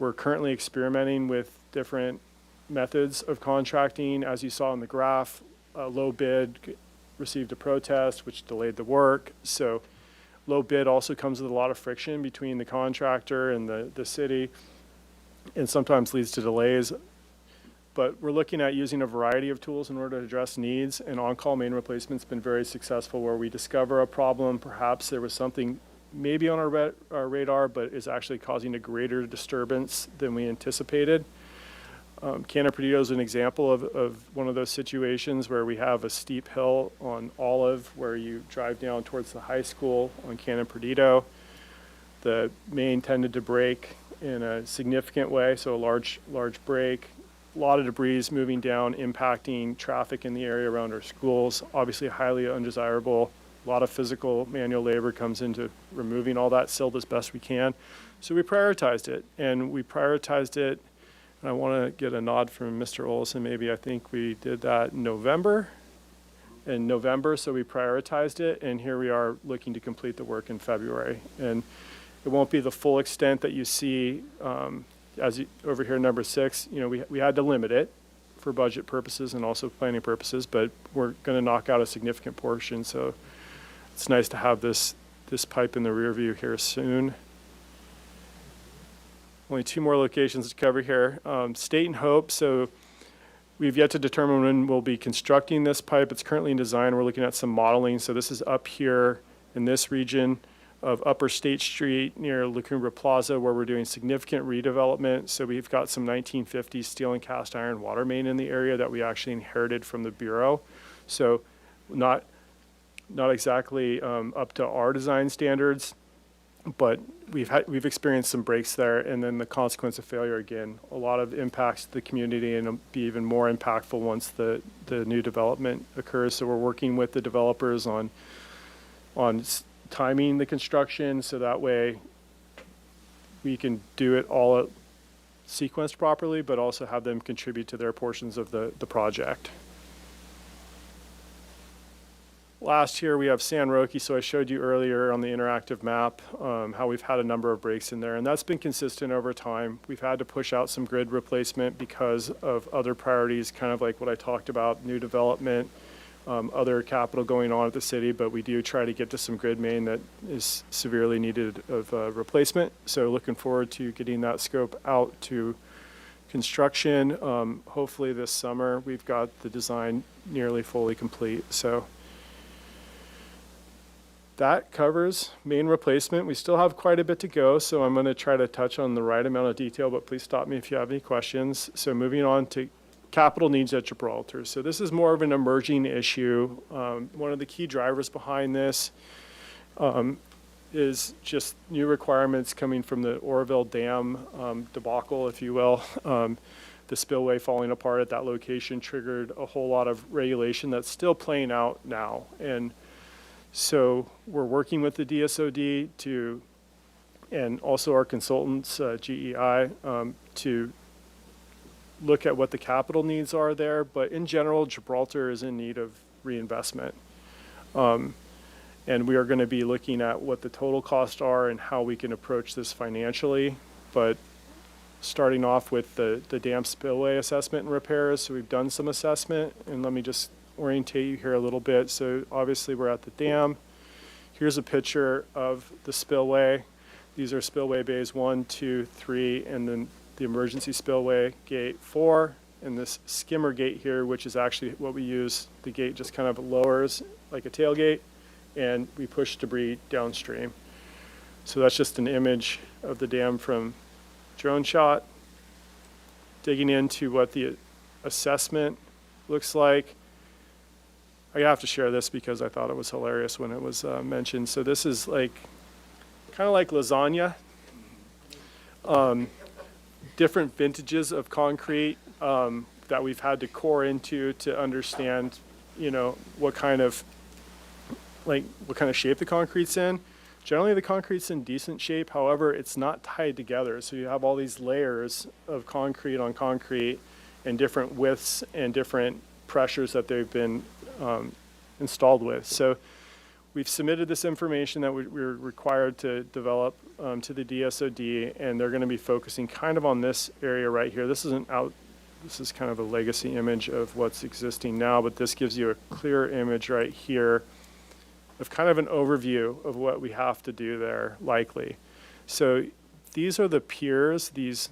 We're currently experimenting with different methods of contracting. As you saw in the graph, low bid received a protest, which delayed the work. So low bid also comes with a lot of friction between the contractor and the city, and sometimes leads to delays. But we're looking at using a variety of tools in order to address needs, and on-call main replacement's been very successful where we discover a problem. Perhaps there was something maybe on our radar, but is actually causing a greater disturbance than we anticipated. Cannon Perdido is an example of one of those situations where we have a steep hill on Olive where you drive down towards the high school on Cannon Perdido. The main tended to break in a significant way, so a large break. A lot of debris moving down, impacting traffic in the area around our schools. Obviously a highly undesirable A lot of physical manual labor comes into removing all that silt as best we can. So we prioritized it, and I want to get a nod from Mr. Olson, maybe. I think we did that in November, so we prioritized it, and here we are looking to complete the work in February. And it won't be the full extent that you see over here, number 6. You know, we had to limit it for budget purposes and also planning purposes, but we're going to knock out a significant portion, so it's nice to have this pipe in the rear view here soon. Only 2 more locations to cover here. State and Hope, so we've yet to determine when we'll be constructing this pipe. It's currently in design. We're looking at some modeling. So this is up here in this region of Upper State Street near La Cumbre Plaza, where we're doing significant redevelopment. So we've got some 1950s steel and cast iron water main in the area that we actually inherited from the Bureau. So not exactly up to our design standards, but we've experienced some breaks there, and then the consequence of failure, again, a lot of impacts to the community, and it'll be even more impactful once the new development occurs. So we're working with the developers on timing the construction, so that way we can do it all sequenced properly, but also have them contribute to their portions of the project. Last year, we have San Roque, so I showed you earlier on the interactive map how we've had a number of breaks in there, and that's been consistent over time. We've had to push out some grid replacement because of other priorities, kind of like what I talked about, new development, other capital going on at the city, but we do try to get to some grid main that is severely needed of replacement. So looking forward to getting that scope out to construction. Hopefully this summer, we've got the design nearly fully complete. So that covers main replacement. We still have quite a bit to go, so I'm going to try to touch on the right amount of detail, but please stop me if you have any questions. So moving on to capital needs at Gibraltar. So this is more of an emerging issue. One of the key drivers behind this is just new requirements coming from the Oroville Dam debacle, if you will. The spillway falling apart at that location triggered a whole lot of regulation that's still playing out now. And so we're working with the DSOD and also our consultants, GEI, to look at what the capital needs are there. But in general, Gibraltar is in need of reinvestment. And we are going to be looking at what the total costs are and how we can approach this financially. But starting off with the dam spillway assessment and repairs, so we've done some assessment, and let me just orientate you here a little bit. So obviously we're at the dam. Here's a picture of the spillway. These are spillway bays 1, 2, 3, and then the emergency spillway gate 4, and this skimmer gate here, which is actually what we use. The gate just kind of lowers like a tailgate, and we push debris downstream. So that's just an image of the dam from drone shot. Digging into what the assessment looks like. I have to share this because I thought it was hilarious when it was mentioned. So this is like, kind of like lasagna. Different vintages of concrete that we've had to core into to understand, you know, what kind of shape the concrete's in. Generally, the concrete's in decent shape. However, it's not tied together. So you have all these layers of concrete on concrete and different widths and different pressures that they've been installed with. So we've submitted this information that we're required to develop to the DSOD, and they're going to be focusing kind of on this area right here. This is kind of a legacy image of what's existing now, but this gives you a clear image right here of kind of an overview of what we have to do there, likely. So these are the piers, these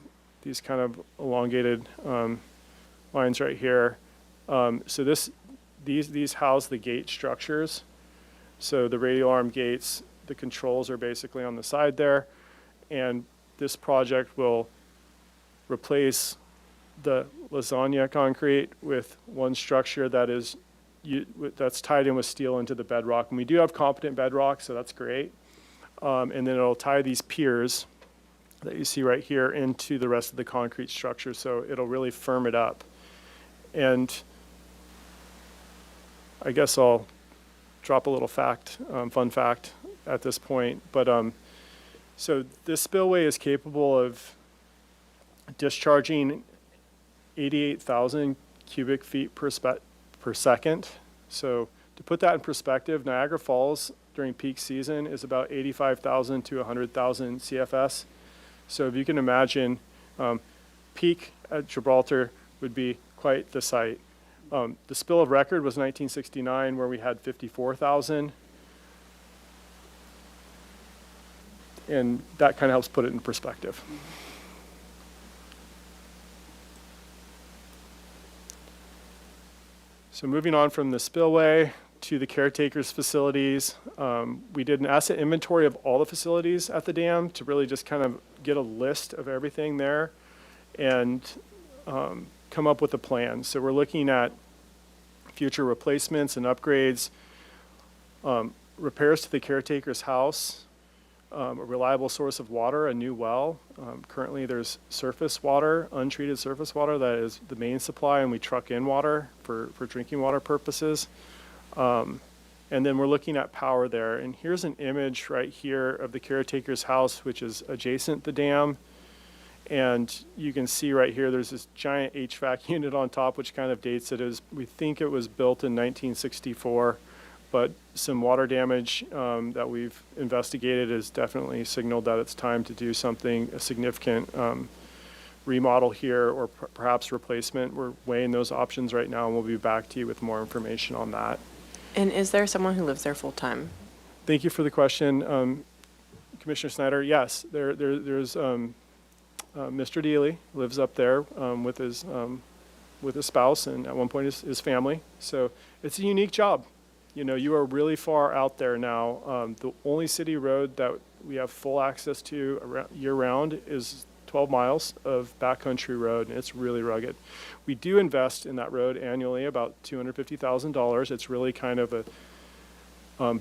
kind of elongated lines right here. So these house the gate structures. So the radial arm gates, the controls are basically on the side there. And this project will replace the lasagna concrete with one structure that's tied in with steel into the bedrock. And we do have competent bedrock, so that's great. And then it'll tie these piers that you see right here into the rest of the concrete structure, so it'll really firm it up. And I guess I'll drop a little fact, fun fact at this point. But so this spillway is capable of discharging 88,000 cubic feet per second. So to put that in perspective, Niagara Falls during peak season is about 85,000 to 100,000 CFS. So if you can imagine, peak at Gibraltar would be quite the sight. The spill of record was 1969, where we had 54,000. And that kind of helps put it in perspective. So moving on from the spillway to the caretaker's facilities, we did an asset inventory of all the facilities at the dam to really just kind of get a list of everything there and come up with a plan. So we're looking at future replacements and upgrades, repairs to the caretaker's house, a reliable source of water, a new well. Currently there's surface water, untreated surface water that is the main supply, and we truck in water for drinking water purposes. And then we're looking at power there. And here's an image right here of the caretaker's house, which is adjacent to the dam. And you can see right here, there's this giant HVAC unit on top, which kind of dates it as, we think it was built in 1964, but some water damage that we've investigated has definitely signaled that it's time to do something, a significant remodel here or perhaps replacement. We're weighing those options right now, and we'll be back to you with more information on that. And is there someone who lives there full-time? Thank you for the question, Commissioner Snyder. Yes, there's Mr. Dealey lives up there with his spouse, and at one point his family. So it's a unique job. You know, you are really far out there now. The only city road that we have full access to year-round is 12 miles of backcountry road, and it's really rugged. We do invest in that road annually, about $250,000. It's really kind of a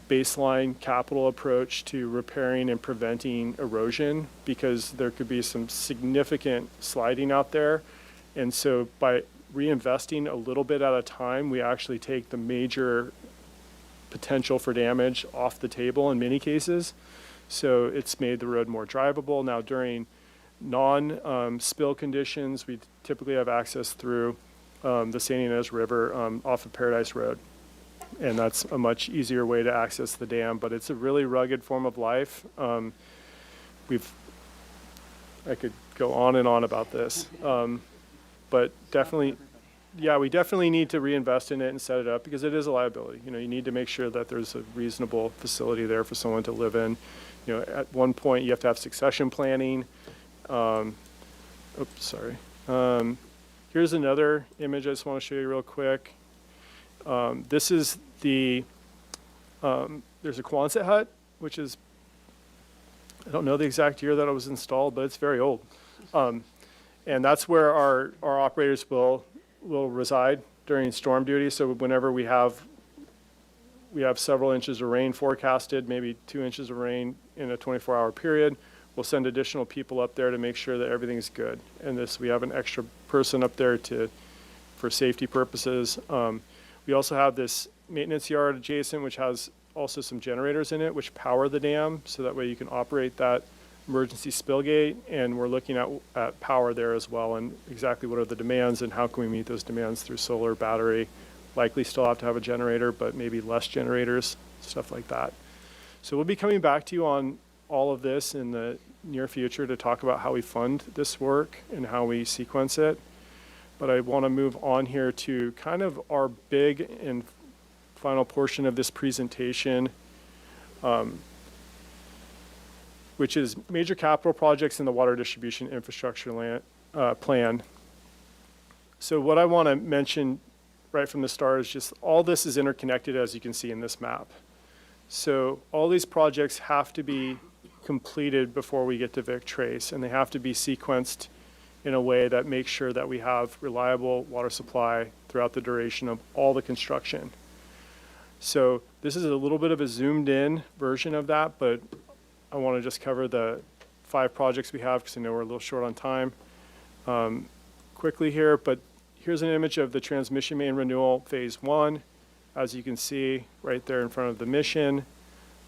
baseline capital approach to repairing and preventing erosion, because there could be some significant sliding out there. And so by reinvesting a little bit at a time, we actually take the major potential for damage off the table in many cases. So it's made the road more drivable. Now during non-spill conditions, we typically have access through the San Ynez River off of Paradise Road. And that's a much easier way to access the dam, but it's a really rugged form of life. I could go on and on about this, but definitely, yeah, we definitely need to reinvest in it and set it up, because it is a liability. You know, you need to make sure that there's a reasonable facility there for someone to live in. You know, at one point you have to have succession planning. Here's another image I just want to show you real quick. This is there's a Quonset hut, which is, I don't know the exact year that it was installed, but it's very old. And that's where our operators will reside during storm duty. So whenever we have several inches of rain forecasted, maybe 2 inches of rain in a 24-hour period, we'll send additional people up there to make sure that everything's good. And we have an extra person up there for safety purposes. We also have this maintenance yard adjacent, which has also some generators in it, which power the dam, so that way you can operate that emergency spill gate. And we're looking at power there as well, and exactly what are the demands and how can we meet those demands through solar, battery. Likely still have to have a generator, but maybe less generators, stuff like that. So we'll be coming back to you on all of this in the near future to talk about how we fund this work and how we sequence it. But I want to move on here to kind of our big and final portion of this presentation, which is major capital projects in the water distribution infrastructure plan. So what I want to mention right from the start is just all this is interconnected, as you can see in this map. So all these projects have to be completed before we get to Vic Trace, and they have to be sequenced in a way that makes sure that we have reliable water supply throughout the duration of all the construction. So this is a little bit of a zoomed in version of that, but I want to just cover the 5 projects we have, because I know we're a little short on time quickly here. But here's an image of the transmission main renewal phase 1. as you can see right there in front of the mission.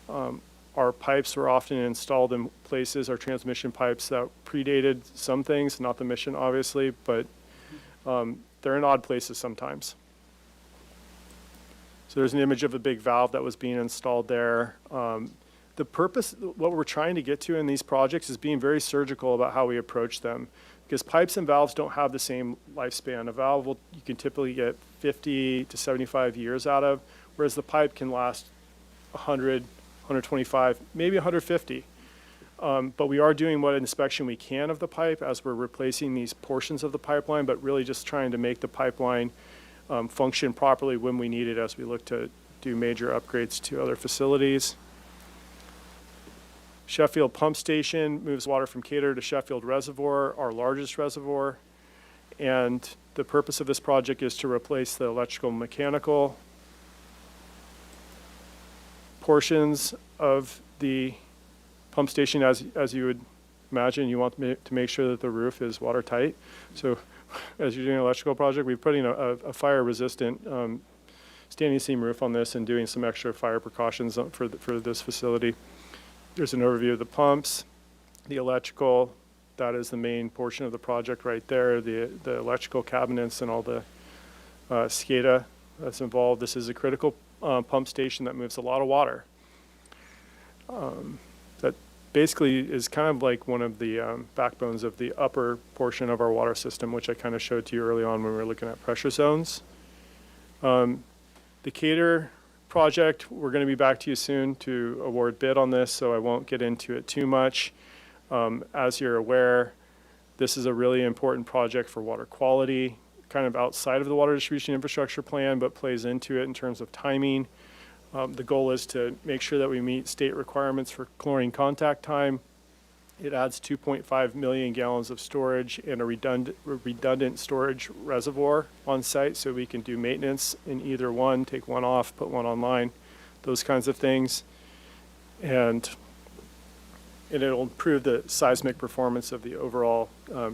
Our pipes were often installed in places, our transmission pipes that predated some things, not the mission obviously, but they're in odd places sometimes. So there's an image of the big valve that was being installed there. The purpose, what we're trying to get to in these projects is being very surgical about how we approach them, because pipes and valves don't have the same lifespan. A valve you can typically get 50 to 75 years out of, whereas the pipe can last 100, 125, maybe 150. But we are doing what inspection we can of the pipe as we're replacing these portions of the pipeline, but really just trying to make the pipeline function properly when we need it as we look to do major upgrades to other facilities. Sheffield Pump Station moves water from Cater to Sheffield Reservoir, our largest reservoir. And the purpose of this project is to replace the electrical and mechanical portions of the pump station. As you would imagine, you want to make sure that the roof is watertight. So as you're doing an electrical project, we're putting a fire-resistant standing seam roof on this and doing some extra fire precautions for this facility. There's an overview of the pumps, the electrical. That is the main portion of the project right there, the electrical cabinets and all the SCADA that's involved. This is a critical pump station that moves a lot of water. That basically is kind of like one of the backbones of the upper portion of our water system, which I kind of showed to you early on when we were looking at pressure zones. The Cater project, we're going to be back to you soon to award bid on this, so I won't get into it too much. As you're aware, this is a really important project for water quality, kind of outside of the water distribution infrastructure plan, but plays into it in terms of timing. The goal is to make sure that we meet state requirements for chlorine contact time. It adds 2.5 million gallons of storage and a redundant storage reservoir on site, so we can do maintenance in either one, take one off, put one online, those kinds of things. And it'll improve the seismic performance of the overall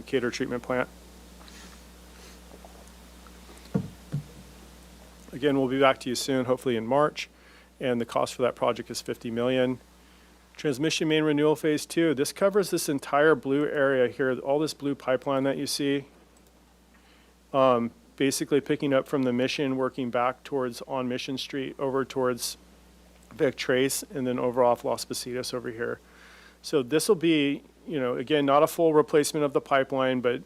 Cater treatment plant. Again, we'll be back to you soon, hopefully in March, and the cost for that project is $50 million. Transmission main renewal phase 2. This covers this entire blue area here, all this blue pipeline that you see. Basically picking up from the mission, working back towards on Mission Street, over towards Vic Trace, and then over off Las Positas over here. So this will be, again, not a full replacement of the pipeline, but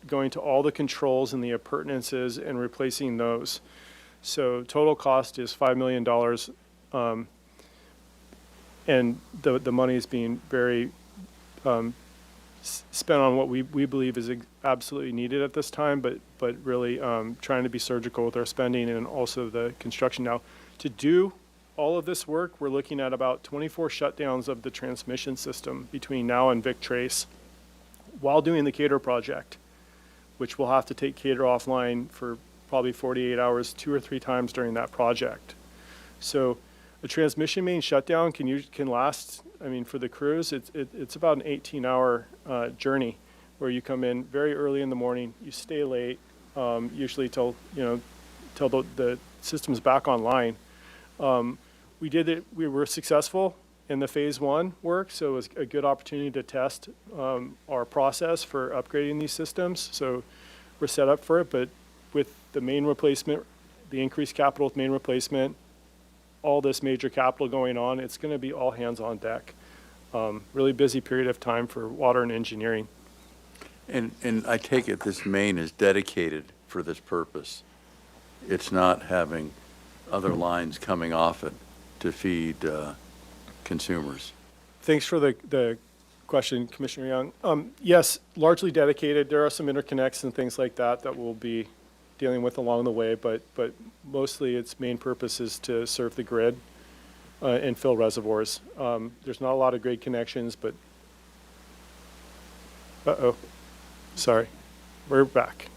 going to all the controls and the appurtenances and replacing those. So total cost is $5 million. And the money is being very spent on what we believe is absolutely needed at this time, but really trying to be surgical with our spending and also the construction. Now, to do all of this work, we're looking at about 24 shutdowns of the transmission system between now and Vic Trace while doing the Cater project, which we'll have to take Cater offline for probably 48 hours, 2 or 3 times during that project. So a transmission main shutdown can last, for the crews, it's about an 18-hour journey where you come in very early in the morning, you stay late, usually till the system's back online. We did it, we were successful in the phase 1 work, so it was a good opportunity to test our process for upgrading these systems. So we're set up for it, but with the main replacement, the increased capital with main replacement, all this major capital going on, it's going to be all hands on deck. Really busy period of time for water and engineering. And I take it this main is dedicated for this purpose. It's not having other lines coming off it to feed consumers. Thanks for the question, Commissioner Young. Yes, largely dedicated. There are some interconnects and things like that we'll be dealing with along the way, but mostly its main purpose is to serve the grid and fill reservoirs. There's not a lot of grid connections, but sorry, we're back.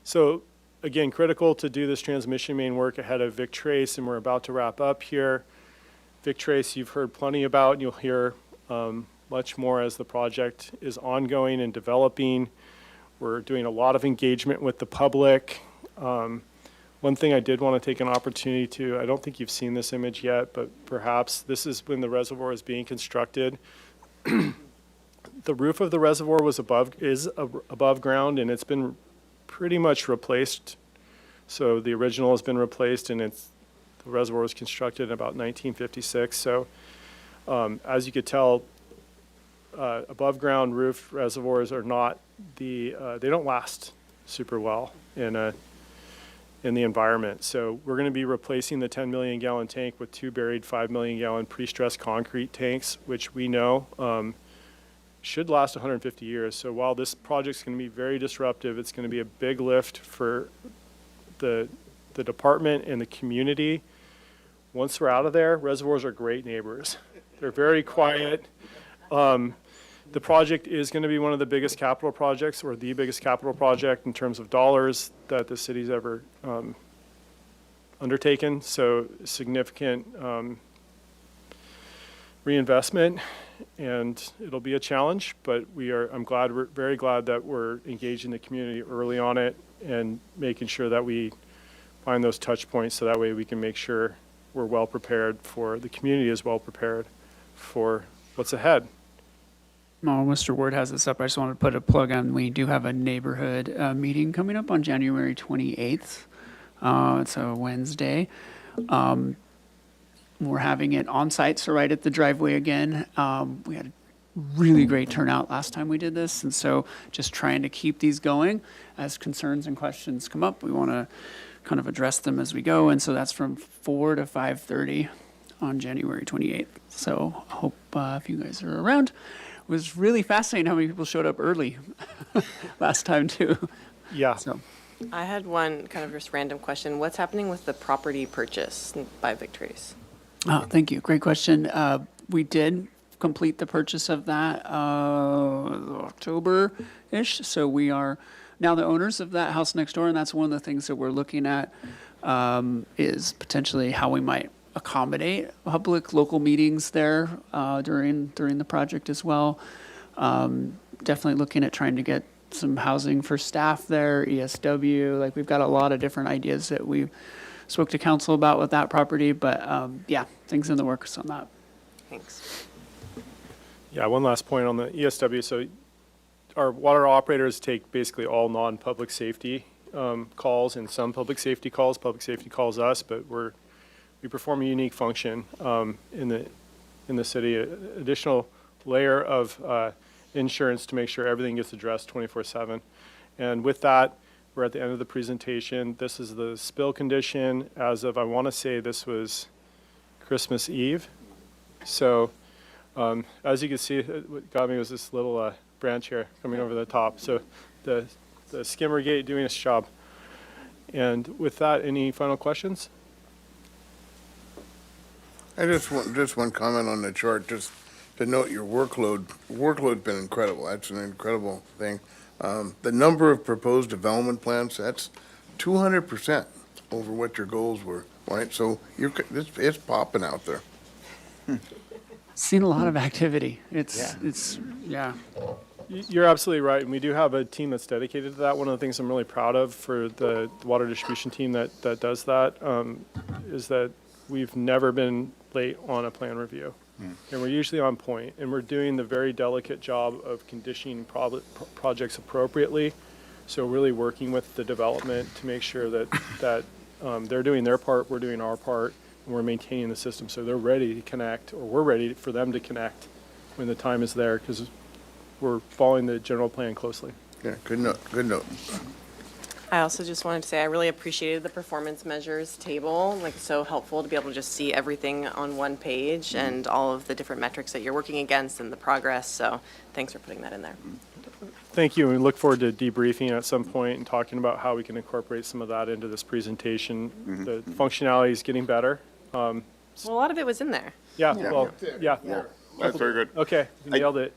So again, critical to do this transmission main work ahead of Vic Trace, and we're about to wrap up here. Vic Trace, you've heard plenty about, and you'll hear much more as the project is ongoing and developing. We're doing a lot of engagement with the public. One thing I did want to take an opportunity to, I don't think you've seen this image yet, but perhaps this is when the reservoir is being constructed. The roof of the reservoir is above ground, and it's been pretty much replaced. So the original has been replaced, and the reservoir was constructed in about 1956. So as you could tell, above ground roof reservoirs are not they don't last super well in the environment. So we're going to be replacing the 10 million gallon tank with 2 buried 5 million gallon pre-stressed concrete tanks, which we know should last 150 years. So while this project's going to be very disruptive, it's going to be a big lift for the department and the community. Once we're out of there, reservoirs are great neighbors. They're very quiet. The project is going to be one of the biggest capital projects, or the biggest capital project in terms of dollars that the city's ever undertaken. So significant reinvestment, and it'll be a challenge, but we're very glad that we're engaging the community early on it and making sure that we find those touch points so that way we can make sure we're well prepared the community is well prepared for what's ahead. While Mr. Ward has this up, I just wanted to put a plug on. We do have a neighborhood meeting coming up on January 28th. It's a Wednesday. We're having it on site, so right at the driveway again. We had a really great turnout last time we did this, and so just trying to keep these going as concerns and questions come up. We want to kind of address them as we go, and so that's from 4 to 5:30 on January 28th. So I hope if you guys are around. It was really fascinating how many people showed up early last time too. Yeah. So I had one kind of just random question. What's happening with the property purchase by Victories? oh, thank you. Great question. We did complete the purchase of that October-ish. So we are now the owners of that house next door, and that's one of the things that we're looking at is potentially how we might accommodate public local meetings there during the project as well. Definitely looking at trying to get some housing for staff there, ESW. Like we've got a lot of different ideas that we spoke to council about with that property, but yeah, things in the works on that. Thanks. Yeah, one last point on the ESW. So our water operators take basically all non-public safety calls and some public safety calls. Public safety calls us, but we perform a unique function in the city, additional layer of insurance to make sure everything gets addressed 24/7. And with that, we're at the end of the presentation. This is the spill condition as of, I want to say this was Christmas Eve. So as you can see, what got me was this little branch here coming over the top. So the skimmer gate doing its job. And with that, any final questions? I just one comment on the chart, just to note your workload's been incredible. That's an incredible thing. The number of proposed development plans, that's 200% over what your goals were, right? So it's popping out there. Seen a lot of activity. It's yeah. You're absolutely right, and we do have a team that's dedicated to that. One of the things I'm really proud of for the water distribution team that does that is that we've never been late on a plan review. And we're usually on point, and we're doing the very delicate job of conditioning projects appropriately. So really working with the development to make sure that they're doing their part, we're doing our part, and we're maintaining the system so they're ready to connect, or we're ready for them to connect when the time is there, because we're following the general plan closely. Yeah, good note, good note. I also just wanted to say I really appreciated the performance measures table, like so helpful to be able to just see everything on one page and all of the different metrics that you're working against and the progress. So thanks for putting that in there. Thank you, and we look forward to debriefing at some point and talking about how we can incorporate some of that into this presentation. The functionality is getting better. Well, a lot of it was in there. Yeah, well, yeah. That's very good. Okay, you nailed it.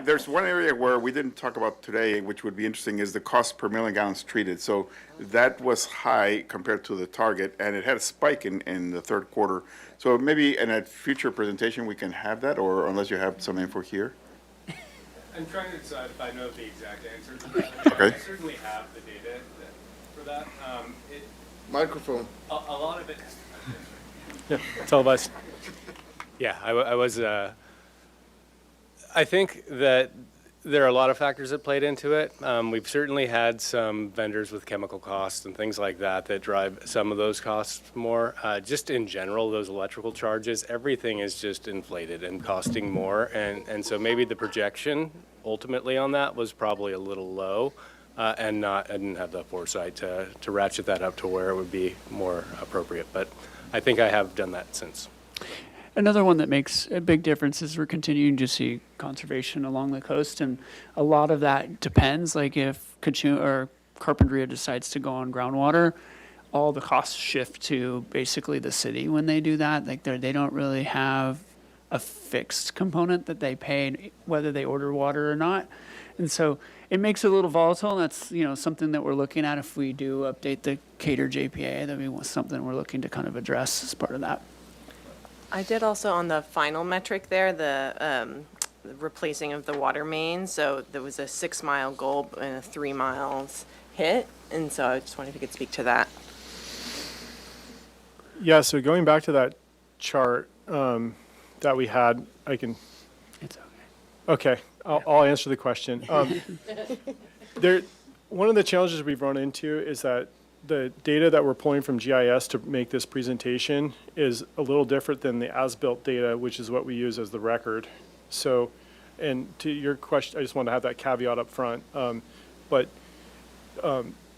There's one area where we didn't talk about today, which would be interesting, is the cost per million gallons treated. So that was high compared to the target, and it had a spike in the third quarter. So maybe in a future presentation, we can have that, or unless you have some info here. I'm trying to decide if I know the exact answer to that. Okay. I certainly have the data for for that. Microphone. A lot of it. Yeah, televised. Yeah, I was. I think that there are a lot of factors that played into it. We've certainly had some vendors with chemical costs and things like that that drive some of those costs more. Just in general, those electrical charges, everything is just inflated and costing more. And so maybe the projection ultimately on that was probably a little low. I didn't have the foresight to ratchet that up to where it would be more appropriate. But I think I have done that since. Another one that makes a big difference is we're continuing to see conservation along the coast, and a lot of that depends. Like if Cachuma or Carpinteria decides to go on groundwater, all the costs shift to basically the city when they do that. Like they don't really have a fixed component that they pay whether they order water or not, and so it makes it a little volatile. And that's something that we're looking at if we do update the Cater JPA. That was something we're looking to kind of address as part of that. I did also on the final metric there, the replacing of the water main. So there was a 6-mile goal and a 3 miles hit. And so I just wondered if you could speak to that. Yeah, so going back to that chart that we had, I can. It's okay. Okay, I'll answer the question. One of the challenges we've run into is that the data that we're pulling from GIS to make this presentation is a little different than the as-built data, which is what we use as the record. So, and to your question, I just want to have that caveat up front. But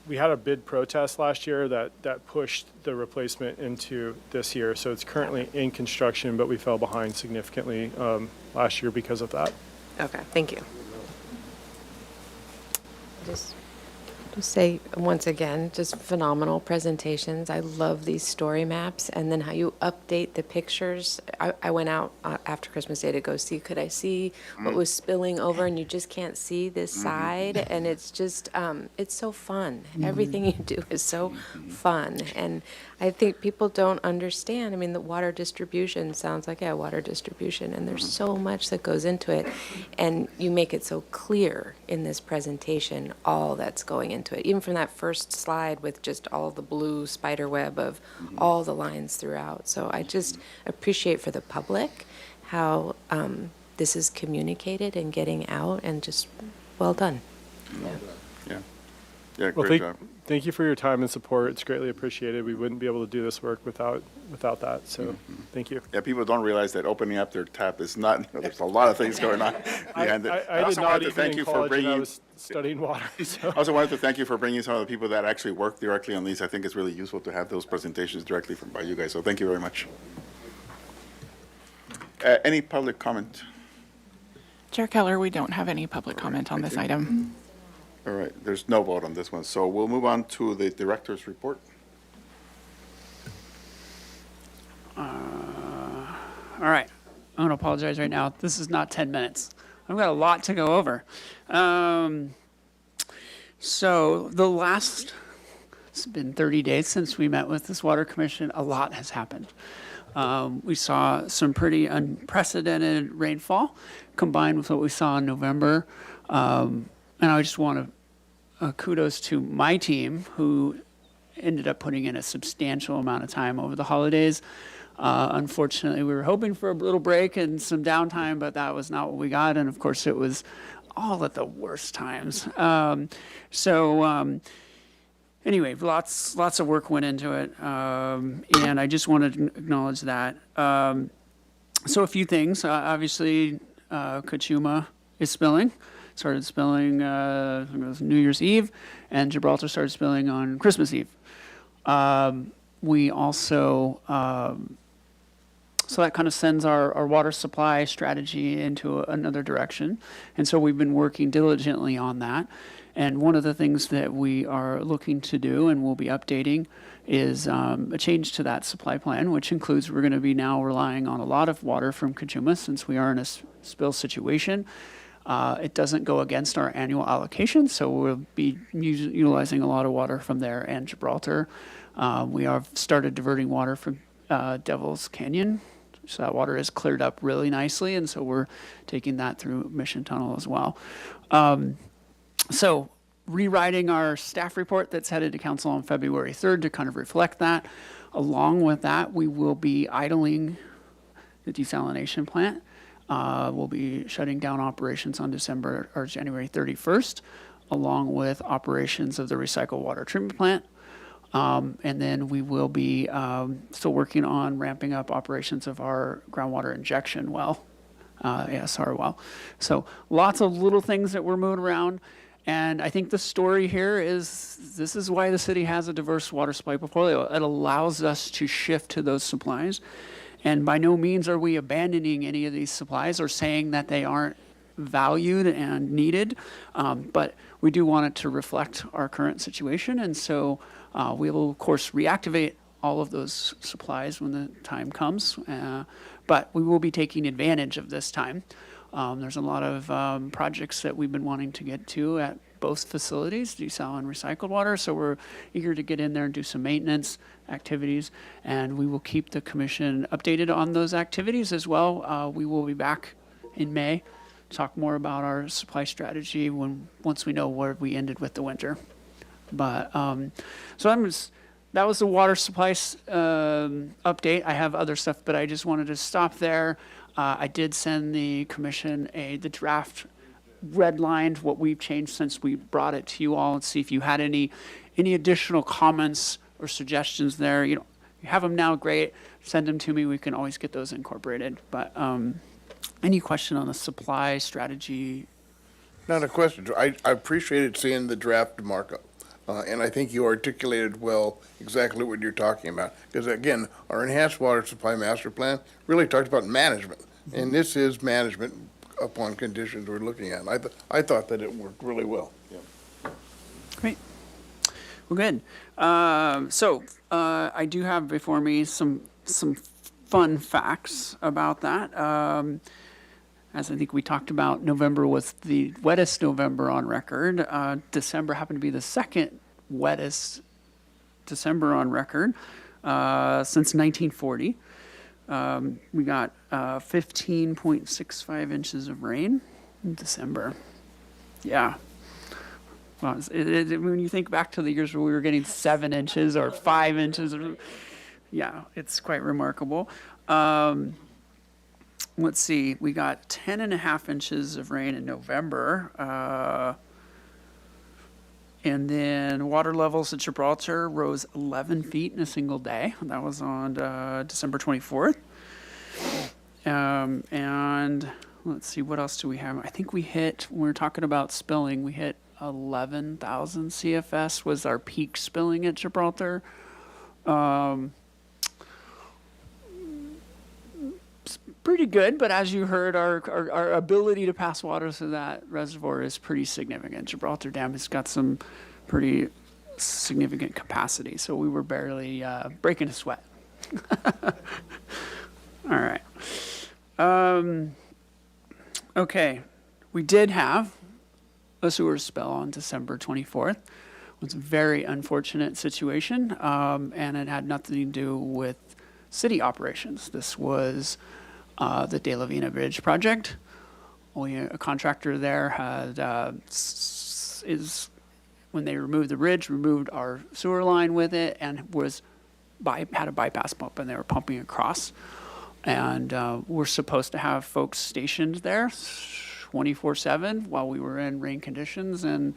we had a bid protest last year that pushed the replacement into this year. So it's currently in construction, but we fell behind significantly last year because of that. Okay, thank you. Just say once again, just phenomenal presentations. I love these story maps, and then how you update the pictures. I went out after Christmas Day to go see, could I see what was spilling over, and you just can't see this side, and it's just, it's so fun. Everything you do is so fun, and I think people don't understand. I mean, the water distribution sounds like, water distribution, and there's so much that goes into it, and you make it so clear in this presentation, all that's going into it. Even from that first slide with just all the blue spider web of all the lines throughout. So I just appreciate for the public how this is communicated and getting out, and just well done. Yeah, Well, great job. thank you for your time and support. It's greatly appreciated. We wouldn't be able to do this work without that. So thank you. Yeah, people don't realize that opening up their tap is not, there's a lot of things going on behind it. I did also not wanted to even thank in you for college, and I bringing. was studying water. So. I also wanted to thank you for bringing some of the people that actually work directly on these. I think it's really useful to have those presentations directly by you guys, so thank you very much. Any public comment? Chair Keller, we don't have any public comment on this item. All right, there's no vote on this one, so we'll move on to the director's report. All right. I'm going to apologize right now. This is not 10 minutes. I've got a lot to go over. So it's been 30 days since we met with this Water Commission. A lot has happened. We saw some pretty unprecedented rainfall combined with what we saw in November. And I just want to kudos to my team, who ended up putting in a substantial amount of time over the holidays. Unfortunately, we were hoping for a little break and some downtime, but that was not what we got. And of course, it was all at the worst times. Anyway, lots of work went into it. And I just wanted to acknowledge that. So a few things. Obviously, Cachuma is spilling. Started spilling I think it was New Year's Eve, and Gibraltar started spilling on Christmas Eve. We also, so that kind of sends our water supply strategy into another direction. And so we've been working diligently on that. And one of the things that we are looking to do and we'll be updating is a change to that supply plan, which includes we're going to be now relying on a lot of water from Cachuma since we are in a spill situation. It doesn't go against our annual allocation, so we'll be utilizing a lot of water from there and Gibraltar. We have started diverting water from Devil's Canyon, so that water is cleared up really nicely, and so we're taking that through Mission Tunnel as well. So rewriting our staff report that's headed to council on February 3rd to kind of reflect that. Along with that, we will be idling the desalination plant. We'll be shutting down operations on January 31st, along with operations of the recycled water treatment plant. And then we will be still working on ramping up operations of our groundwater injection well, ASR well. So lots of little things that we're moving around. And I think the story here is this is why the city has a diverse water supply portfolio. It allows us to shift to those supplies. And by no means are we abandoning any of these supplies or saying that they aren't valued and needed. But we do want it to reflect our current situation. And so we will, of course, reactivate all of those supplies when the time comes. But we will be taking advantage of this time. There's a lot of projects that we've been wanting to get to at both facilities, desal and recycled water. So we're eager to get in there and do some maintenance activities. And we will keep the commission updated on those activities as well. We will be back in May to talk more about our supply strategy once we know where we ended with the winter. But that was the water supply update. I have other stuff, but I just wanted to stop there. I did send the commission the draft redlined, what we've changed since we brought it to you all, and see if you had any additional comments or suggestions there. You have them now, great. Send them to me. We can always get those incorporated. But any question on the supply strategy? Not a question. I appreciated seeing the draft markup. And I think you articulated well exactly what you're talking about. Because again, our enhanced water supply master plan really talked about management. And this is management upon conditions we're looking at. And I thought that it worked really well. Great. Well, good. So I do have before me some fun facts about that. As I think we talked about, November was the wettest November on record. December happened to be the second wettest December on record since 1940. We got 15.65 inches of rain in December. Yeah. Well, when you think back to the years where we were getting 7 inches or 5 inches, yeah, it's quite remarkable. Let's see, we got 10.5 inches of rain in November. And then water levels at Gibraltar rose 11 feet in a single day. That was on December 24th. And let's see, what else do we have? I think we hit, when we were talking about spilling, we hit 11,000 CFS was our peak spilling at Gibraltar. Pretty good, but as you heard, our ability to pass water through that reservoir is pretty significant. Gibraltar Dam has got some pretty significant capacity, so we were barely breaking a sweat. All right. Okay, we did have a sewer spill on December 24th. It was a very unfortunate situation, and it had nothing to do with city operations. This was the De La Vina Bridge project. Only a contractor there had when they removed the bridge, removed our sewer line with it, and had a bypass pump, and they were pumping across. And we're supposed to have folks stationed there 24/7 while we were in rain conditions, and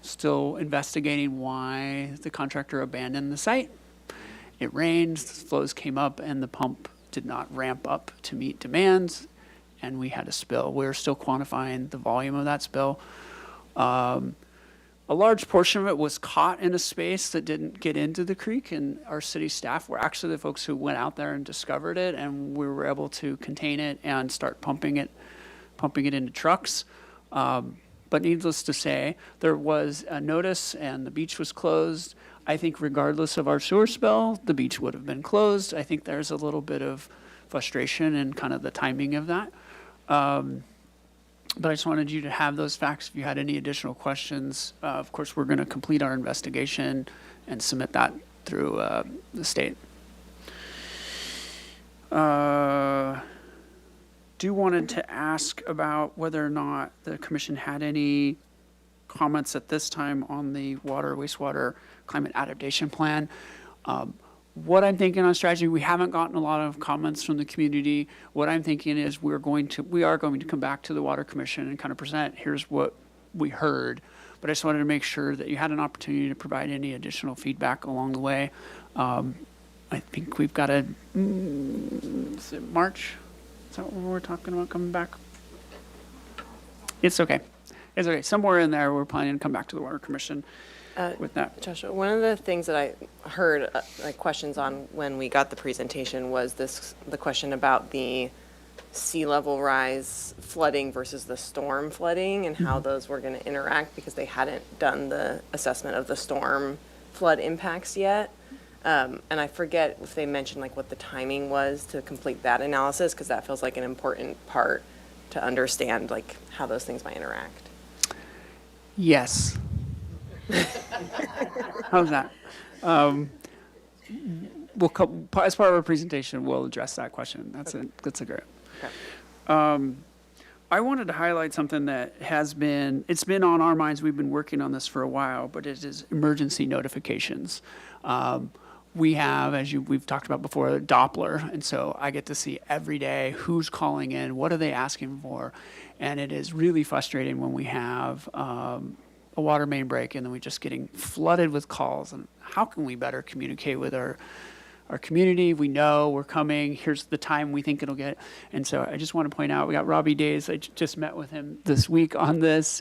still investigating why the contractor abandoned the site. It rained, flows came up, and the pump did not ramp up to meet demands, and we had a spill. We're still quantifying the volume of that spill. A large portion of it was caught in a space that didn't get into the creek, and our city staff were actually the folks who went out there and discovered it, and we were able to contain it and start pumping it into trucks. But needless to say, there was a notice and the beach was closed. I think regardless of our sewer spill, the beach would have been closed. I think there's a little bit of frustration in kind of the timing of that. But I just wanted you to have those facts. If you had any additional questions, of course, we're going to complete our investigation and submit that through the state. Wanted to ask about whether or not the commission had any comments at this time on the water, wastewater, climate adaptation plan. What I'm thinking on strategy, we haven't gotten a lot of comments from the community. What I'm thinking is we are going to come back to the Water Commission and kind of present, here's what we heard. But I just wanted to make sure that you had an opportunity to provide any additional feedback along the way. I think we've got is it March? Is that what we're talking about coming back? It's okay. It's okay. Somewhere in there, we're planning to come back to the Water Commission with that. Joshua, one of the things that I heard like questions on when we got the presentation was the question about the sea level rise flooding versus the storm flooding and how those were going to interact because they hadn't done the assessment of the storm flood impacts yet. And I forget if they mentioned like what the timing was to complete that analysis because that feels like an important part to understand like how those things might interact. Yes. How's that? We'll come, as part of our presentation, we'll address that question. That's a great. Okay. I wanted to highlight something that it's been on our minds. We've been working on this for a while, but it is emergency notifications. We have, we've talked about before, Doppler, and so I get to see every day who's calling in, what are they asking for, and it is really frustrating when we have a water main break and then we're just getting flooded with calls. And how can we better communicate with our community? We know we're coming. Here's the time we think it'll get. And so I just want to point out, we got Robbie Days. I just met with him this week on this.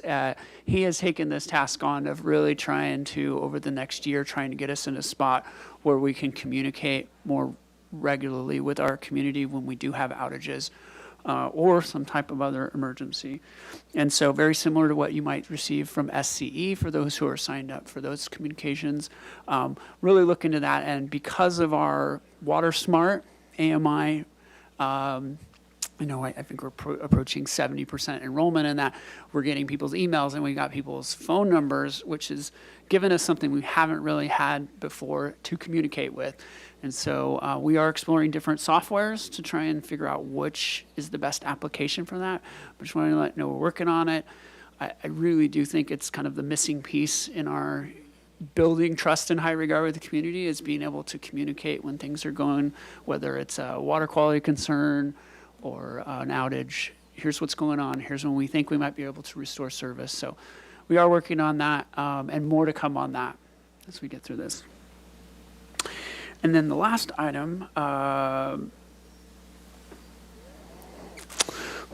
He has taken this task on of really trying to, over the next year, trying to get us in a spot where we can communicate more regularly with our community when we do have outages or some type of other emergency. And so very similar to what you might receive from SCE for those who are signed up for those communications, really look into that. And because of our Water Smart AMI, I think we're approaching 70% enrollment in that. We're getting people's emails and we got people's phone numbers, which has given us something we haven't really had before to communicate with. And so we are exploring different softwares to try and figure out which is the best application for that. But just wanted to let you know we're working on it. I really do think it's kind of the missing piece in our building trust and high regard with the community is being able to communicate when things are going, whether it's a water quality concern or an outage. Here's what's going on. Here's when we think we might be able to restore service. So we are working on that and more to come on that as we get through this. And then the last item,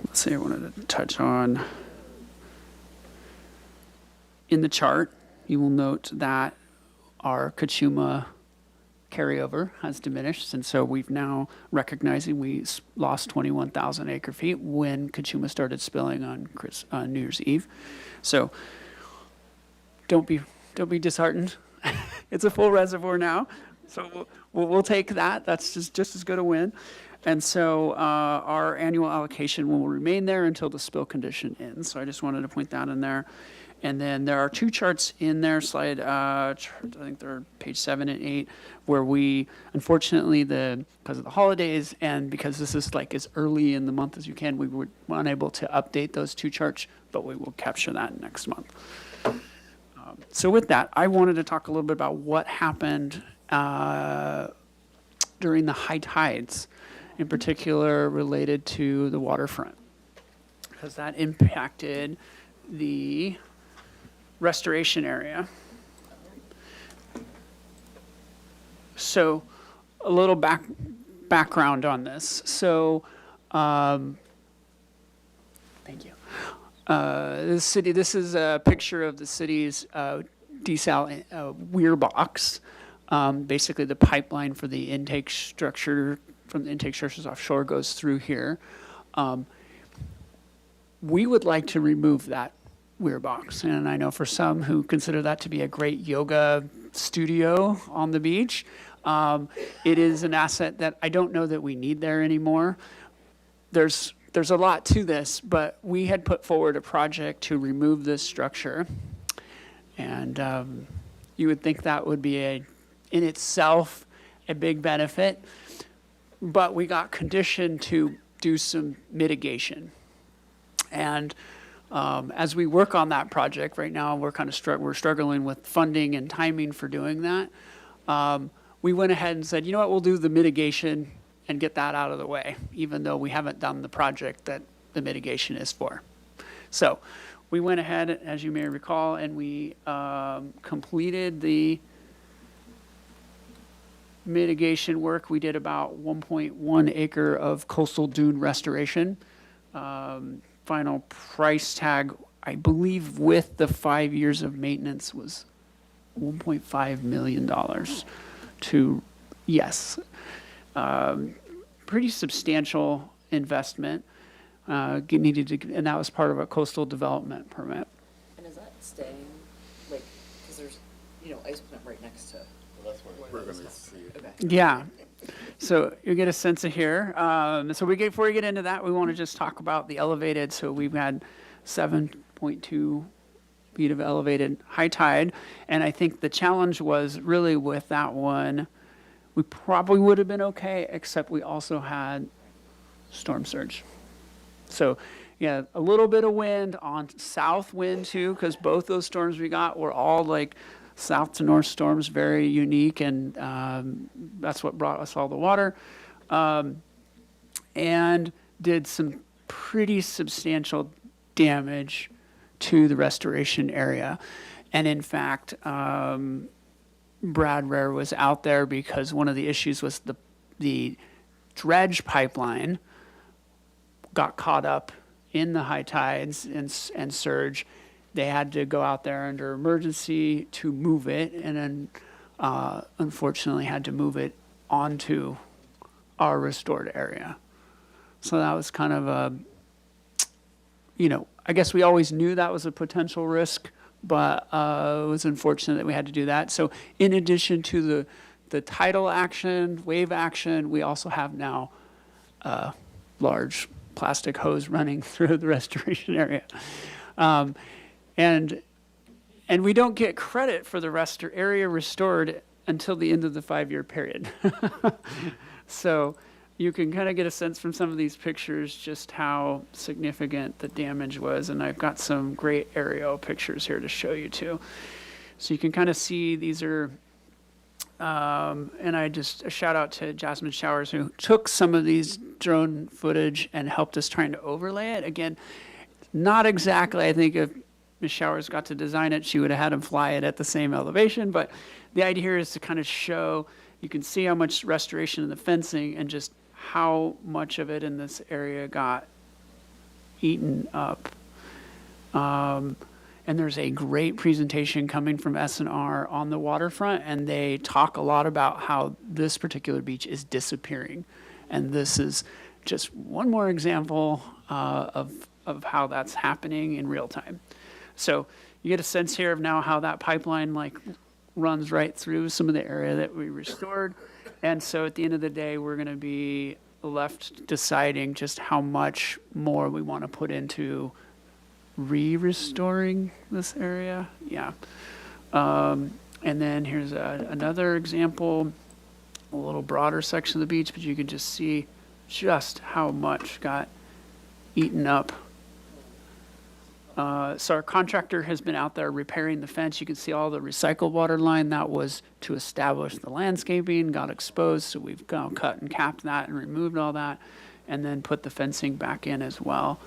let's see, I wanted to touch on. In the chart, you will note that our Cachuma carryover has diminished, and so we've now recognizing we lost 21,000 acre feet when Cachuma started spilling on New Year's Eve. So don't be disheartened. It's a full reservoir now. So we'll take that. That's just as good a win. And so our annual allocation will remain there until the spill condition ends. So I just wanted to point that in there. And then there are two charts in there, slide, I think they're page 7 and 8, where we, unfortunately, because of the holidays and because this is like as early in the month as you can, we were unable to update those two charts, but we will capture that next month. So with that, I wanted to talk a little bit about what happened during the high tides, in particular related to the waterfront. Has that impacted the restoration area? So a little background on this. So thank you. This is a picture of the city's desal weir box. Basically, the pipeline for the intake structure from the intake structures offshore goes through here. We would like to remove that weir box, and I know for some who consider that to be a great yoga studio on the beach, it is an asset that I don't know that we need there anymore. There's a lot to this, but we had put forward a project to remove this structure, and you would think that would be in itself a big benefit, but we got conditioned to do some mitigation. And As we work on that project right now, we're kind of we're struggling with funding and timing for doing that. We went ahead and said, you know what, we'll do the mitigation and get that out of the way, even though we haven't done the project that the mitigation is for. So we went ahead, as you may recall, and we completed the mitigation work. We did about 1.1 acre of coastal dune restoration. Final price tag, I believe with the 5 years of maintenance, was $1.5 million to, yes. Pretty substantial investment, needed to, and that was part of a coastal development permit. And is that staying, like, because there's, ice plant right next to. We're gonna see it. Okay. Yeah. So you get a sense of here. Before we get into that, we want to just talk about the elevated. So we've had 7.2 feet of elevated high tide. And I think the challenge was really with that one, we probably would have been okay, except we also had storm surge. So yeah, a little bit of wind on south wind too, because both those storms we got were all like south to north storms, very unique, and that's what brought us all the water. And did some pretty substantial damage to the restoration area. And in fact, Brad Rare was out there because one of the issues was the dredge pipeline got caught up in the high tides and surge. They had to go out there under emergency to move it, and then unfortunately had to move it onto our restored area. So that was kind of a, I guess we always knew that was a potential risk, but it was unfortunate that we had to do that. So in addition to the tidal action, wave action, we also have now a large plastic hose running through the restoration area. And we don't get credit for the area restored until the end of the 5-year period. So you can kind of get a sense from some of these pictures just how significant the damage was. And I've got some great aerial pictures here to show you too. So you can kind of see these are, and a shout out to Jasmine Showers, who took some of these drone footage and helped us trying to overlay it. Again, not exactly, I think, if Ms. Showers got to design it, she would have had him fly it at the same elevation. But the idea here is to kind of show, you can see how much restoration in the fencing and just how much of it in this area got eaten up. And there's a great presentation coming from S&R on the waterfront, and they talk a lot about how this particular beach is disappearing. And this is just one more example of how that's happening in real time. So you get a sense here of now how that pipeline runs right through some of the area that we restored. And so at the end of the day, we're going to be left deciding just how much more we want to put into restoring this area. Yeah. And then here's another example, a little broader section of the beach, but you can just see just how much got eaten up. So our contractor has been out there repairing the fence. You can see all the recycled water line that was to establish the landscaping got exposed. So we've cut and capped that and removed all that, and then put the fencing back in as well.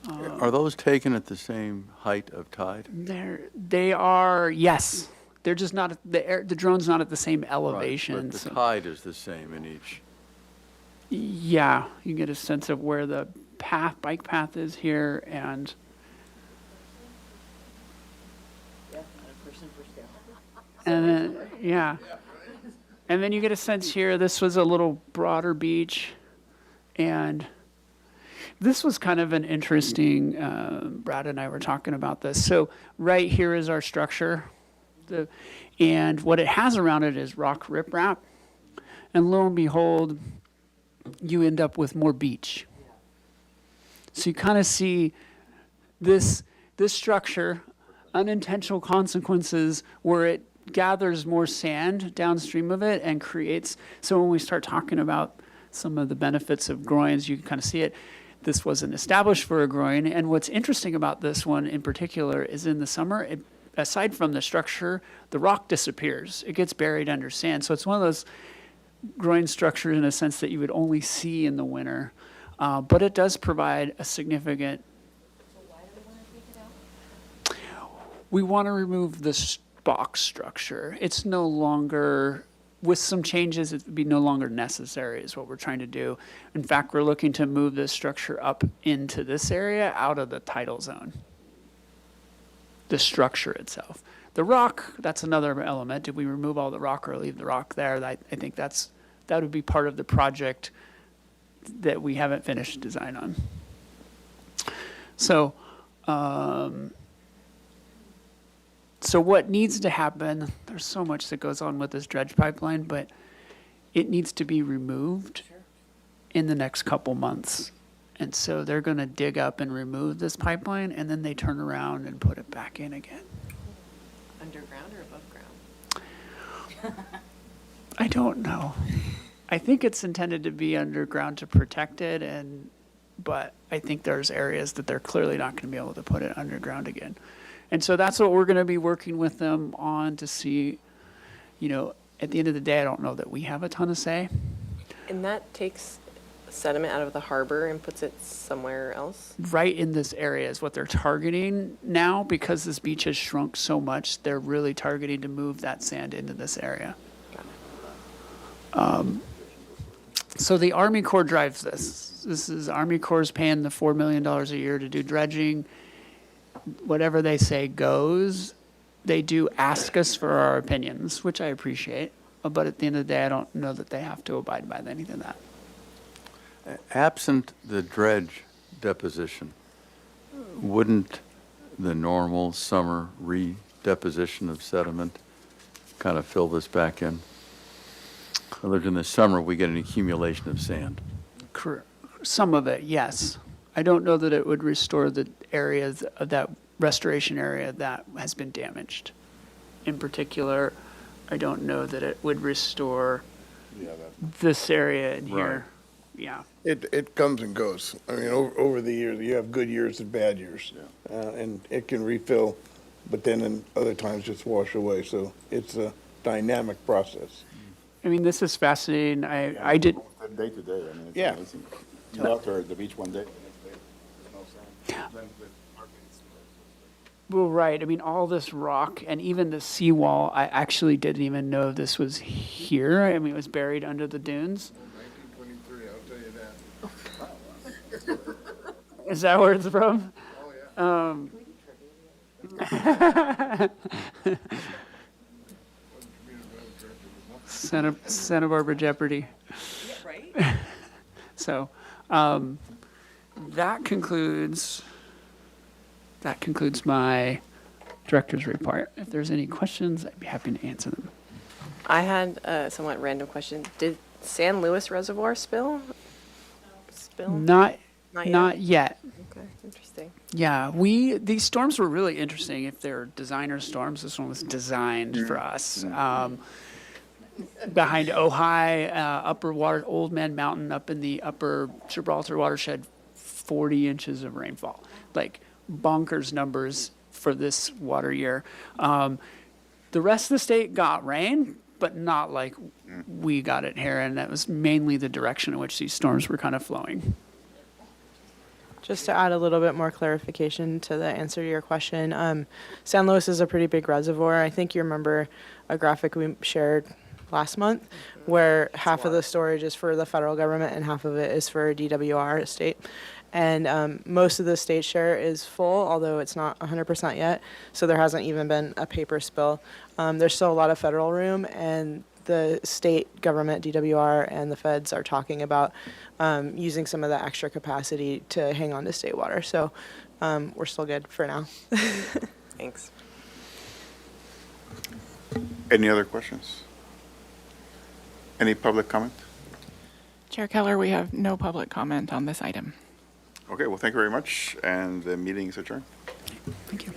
Are those taken at the same height of tide? They are, yes. They're just not, the drone's not at the same elevation. Right, but the tide is the same in each. Yeah, you get a sense of where the bike path is here, and then, yeah. And then you get a sense here, this was a little broader beach, and this was kind of an interesting, Brad and I were talking about this. So right here is our structure, and what it has around it is rock riprap, and lo and behold, you end up with more beach. So you kind of see this structure, unintentional consequences where it gathers more sand downstream of it and creates, so when we start talking about some of the benefits of groins, you can kind of see it. this wasn't established for a groin. And what's interesting about this one in particular is in the summer, aside from the structure, the rock disappears. It gets buried under sand. So it's one of those groin structures in a sense that you would only see in the winter. But it does provide a significant. We want to remove the box structure. It's no longer, with some changes, it would be no longer necessary is what we're trying to do. In fact, we're looking to move this structure up into this area out of the tidal zone. The structure itself. The rock, that's another element. Did we remove all the rock or leave the rock there? I think that would be part of the project that we haven't finished design on. So, so what needs to happen, there's so much that goes on with this dredge pipeline, but it needs to be removed in the next couple months. And so they're going to dig up and remove this pipeline, and then they turn around and put it back in again. Underground or above ground? I don't know. I think it's intended to be underground to protect it, but I think there's areas that they're clearly not going to be able to put it underground again. And so that's what we're going to be working with them on to see, at the end of the day, I don't know that we have a ton of say. And that takes sediment out of the harbor and puts it somewhere else? Right in this area is what they're targeting now, because this beach has shrunk so much, they're really targeting to move that sand into this area. So the Army Corps drives this. This is Army Corps paying the $4 million a year to do dredging. Whatever they say goes. They do ask us for our opinions, which I appreciate. But at the end of the day, I don't know that they have to abide by any of that. Absent the dredge deposition, wouldn't the normal summer redeposition of sediment kind of fill this back in? Other than the summer, we get an accumulation of sand. Some of it, yes. I don't know that it would restore the areas of that restoration area that has been damaged. In particular, I don't know that it would restore this area in here. Yeah. It comes and goes. I mean, over the years, you have good years and bad years. And it can refill, but then in other times just wash away. So it's a dynamic process. I mean, this is fascinating. I did. Day to day, I mean, it's Yeah. amazing. You're out there at the beach one day. Well, right. I mean, all this rock and even the seawall, I actually didn't even know this was here. I mean, it was buried under the dunes. 1923, I'll tell you that. Is that where it's from? Oh, yeah. Santa Barbara Jeopardy. Yeah, right? So that concludes my director's report. If there's any questions, I'd be happy to answer them. I had a somewhat random question. Did San Luis Reservoir spill? Not Not yet. Okay, interesting. Yeah, these storms were really interesting. If they're designer storms, this one was designed for us. Behind Ojai, upper water, Old Man Mountain, up in the upper Gibraltar watershed, 40 inches of rainfall. Like bonkers numbers for this water year. The rest of the state got rain, but not like we got it here, and that was mainly the direction in which these storms were kind of flowing. Just to add a little bit more clarification to the answer to your question, San Luis is a pretty big reservoir. I think you remember a graphic we shared last month where half of the storage is for the federal government and half of it is for DWR state. And most of the state share is full, although it's not 100% yet. So there hasn't even been a paper spill. There's still a lot of federal room, and the state government, DWR, and the feds are talking about using some of the extra capacity to hang on to state water. So we're still good for now. Thanks. Any other questions? Any public comment? Chair Keller, we have no public comment on this item. Okay, well, thank you very much, and the meeting is adjourned. Thank you.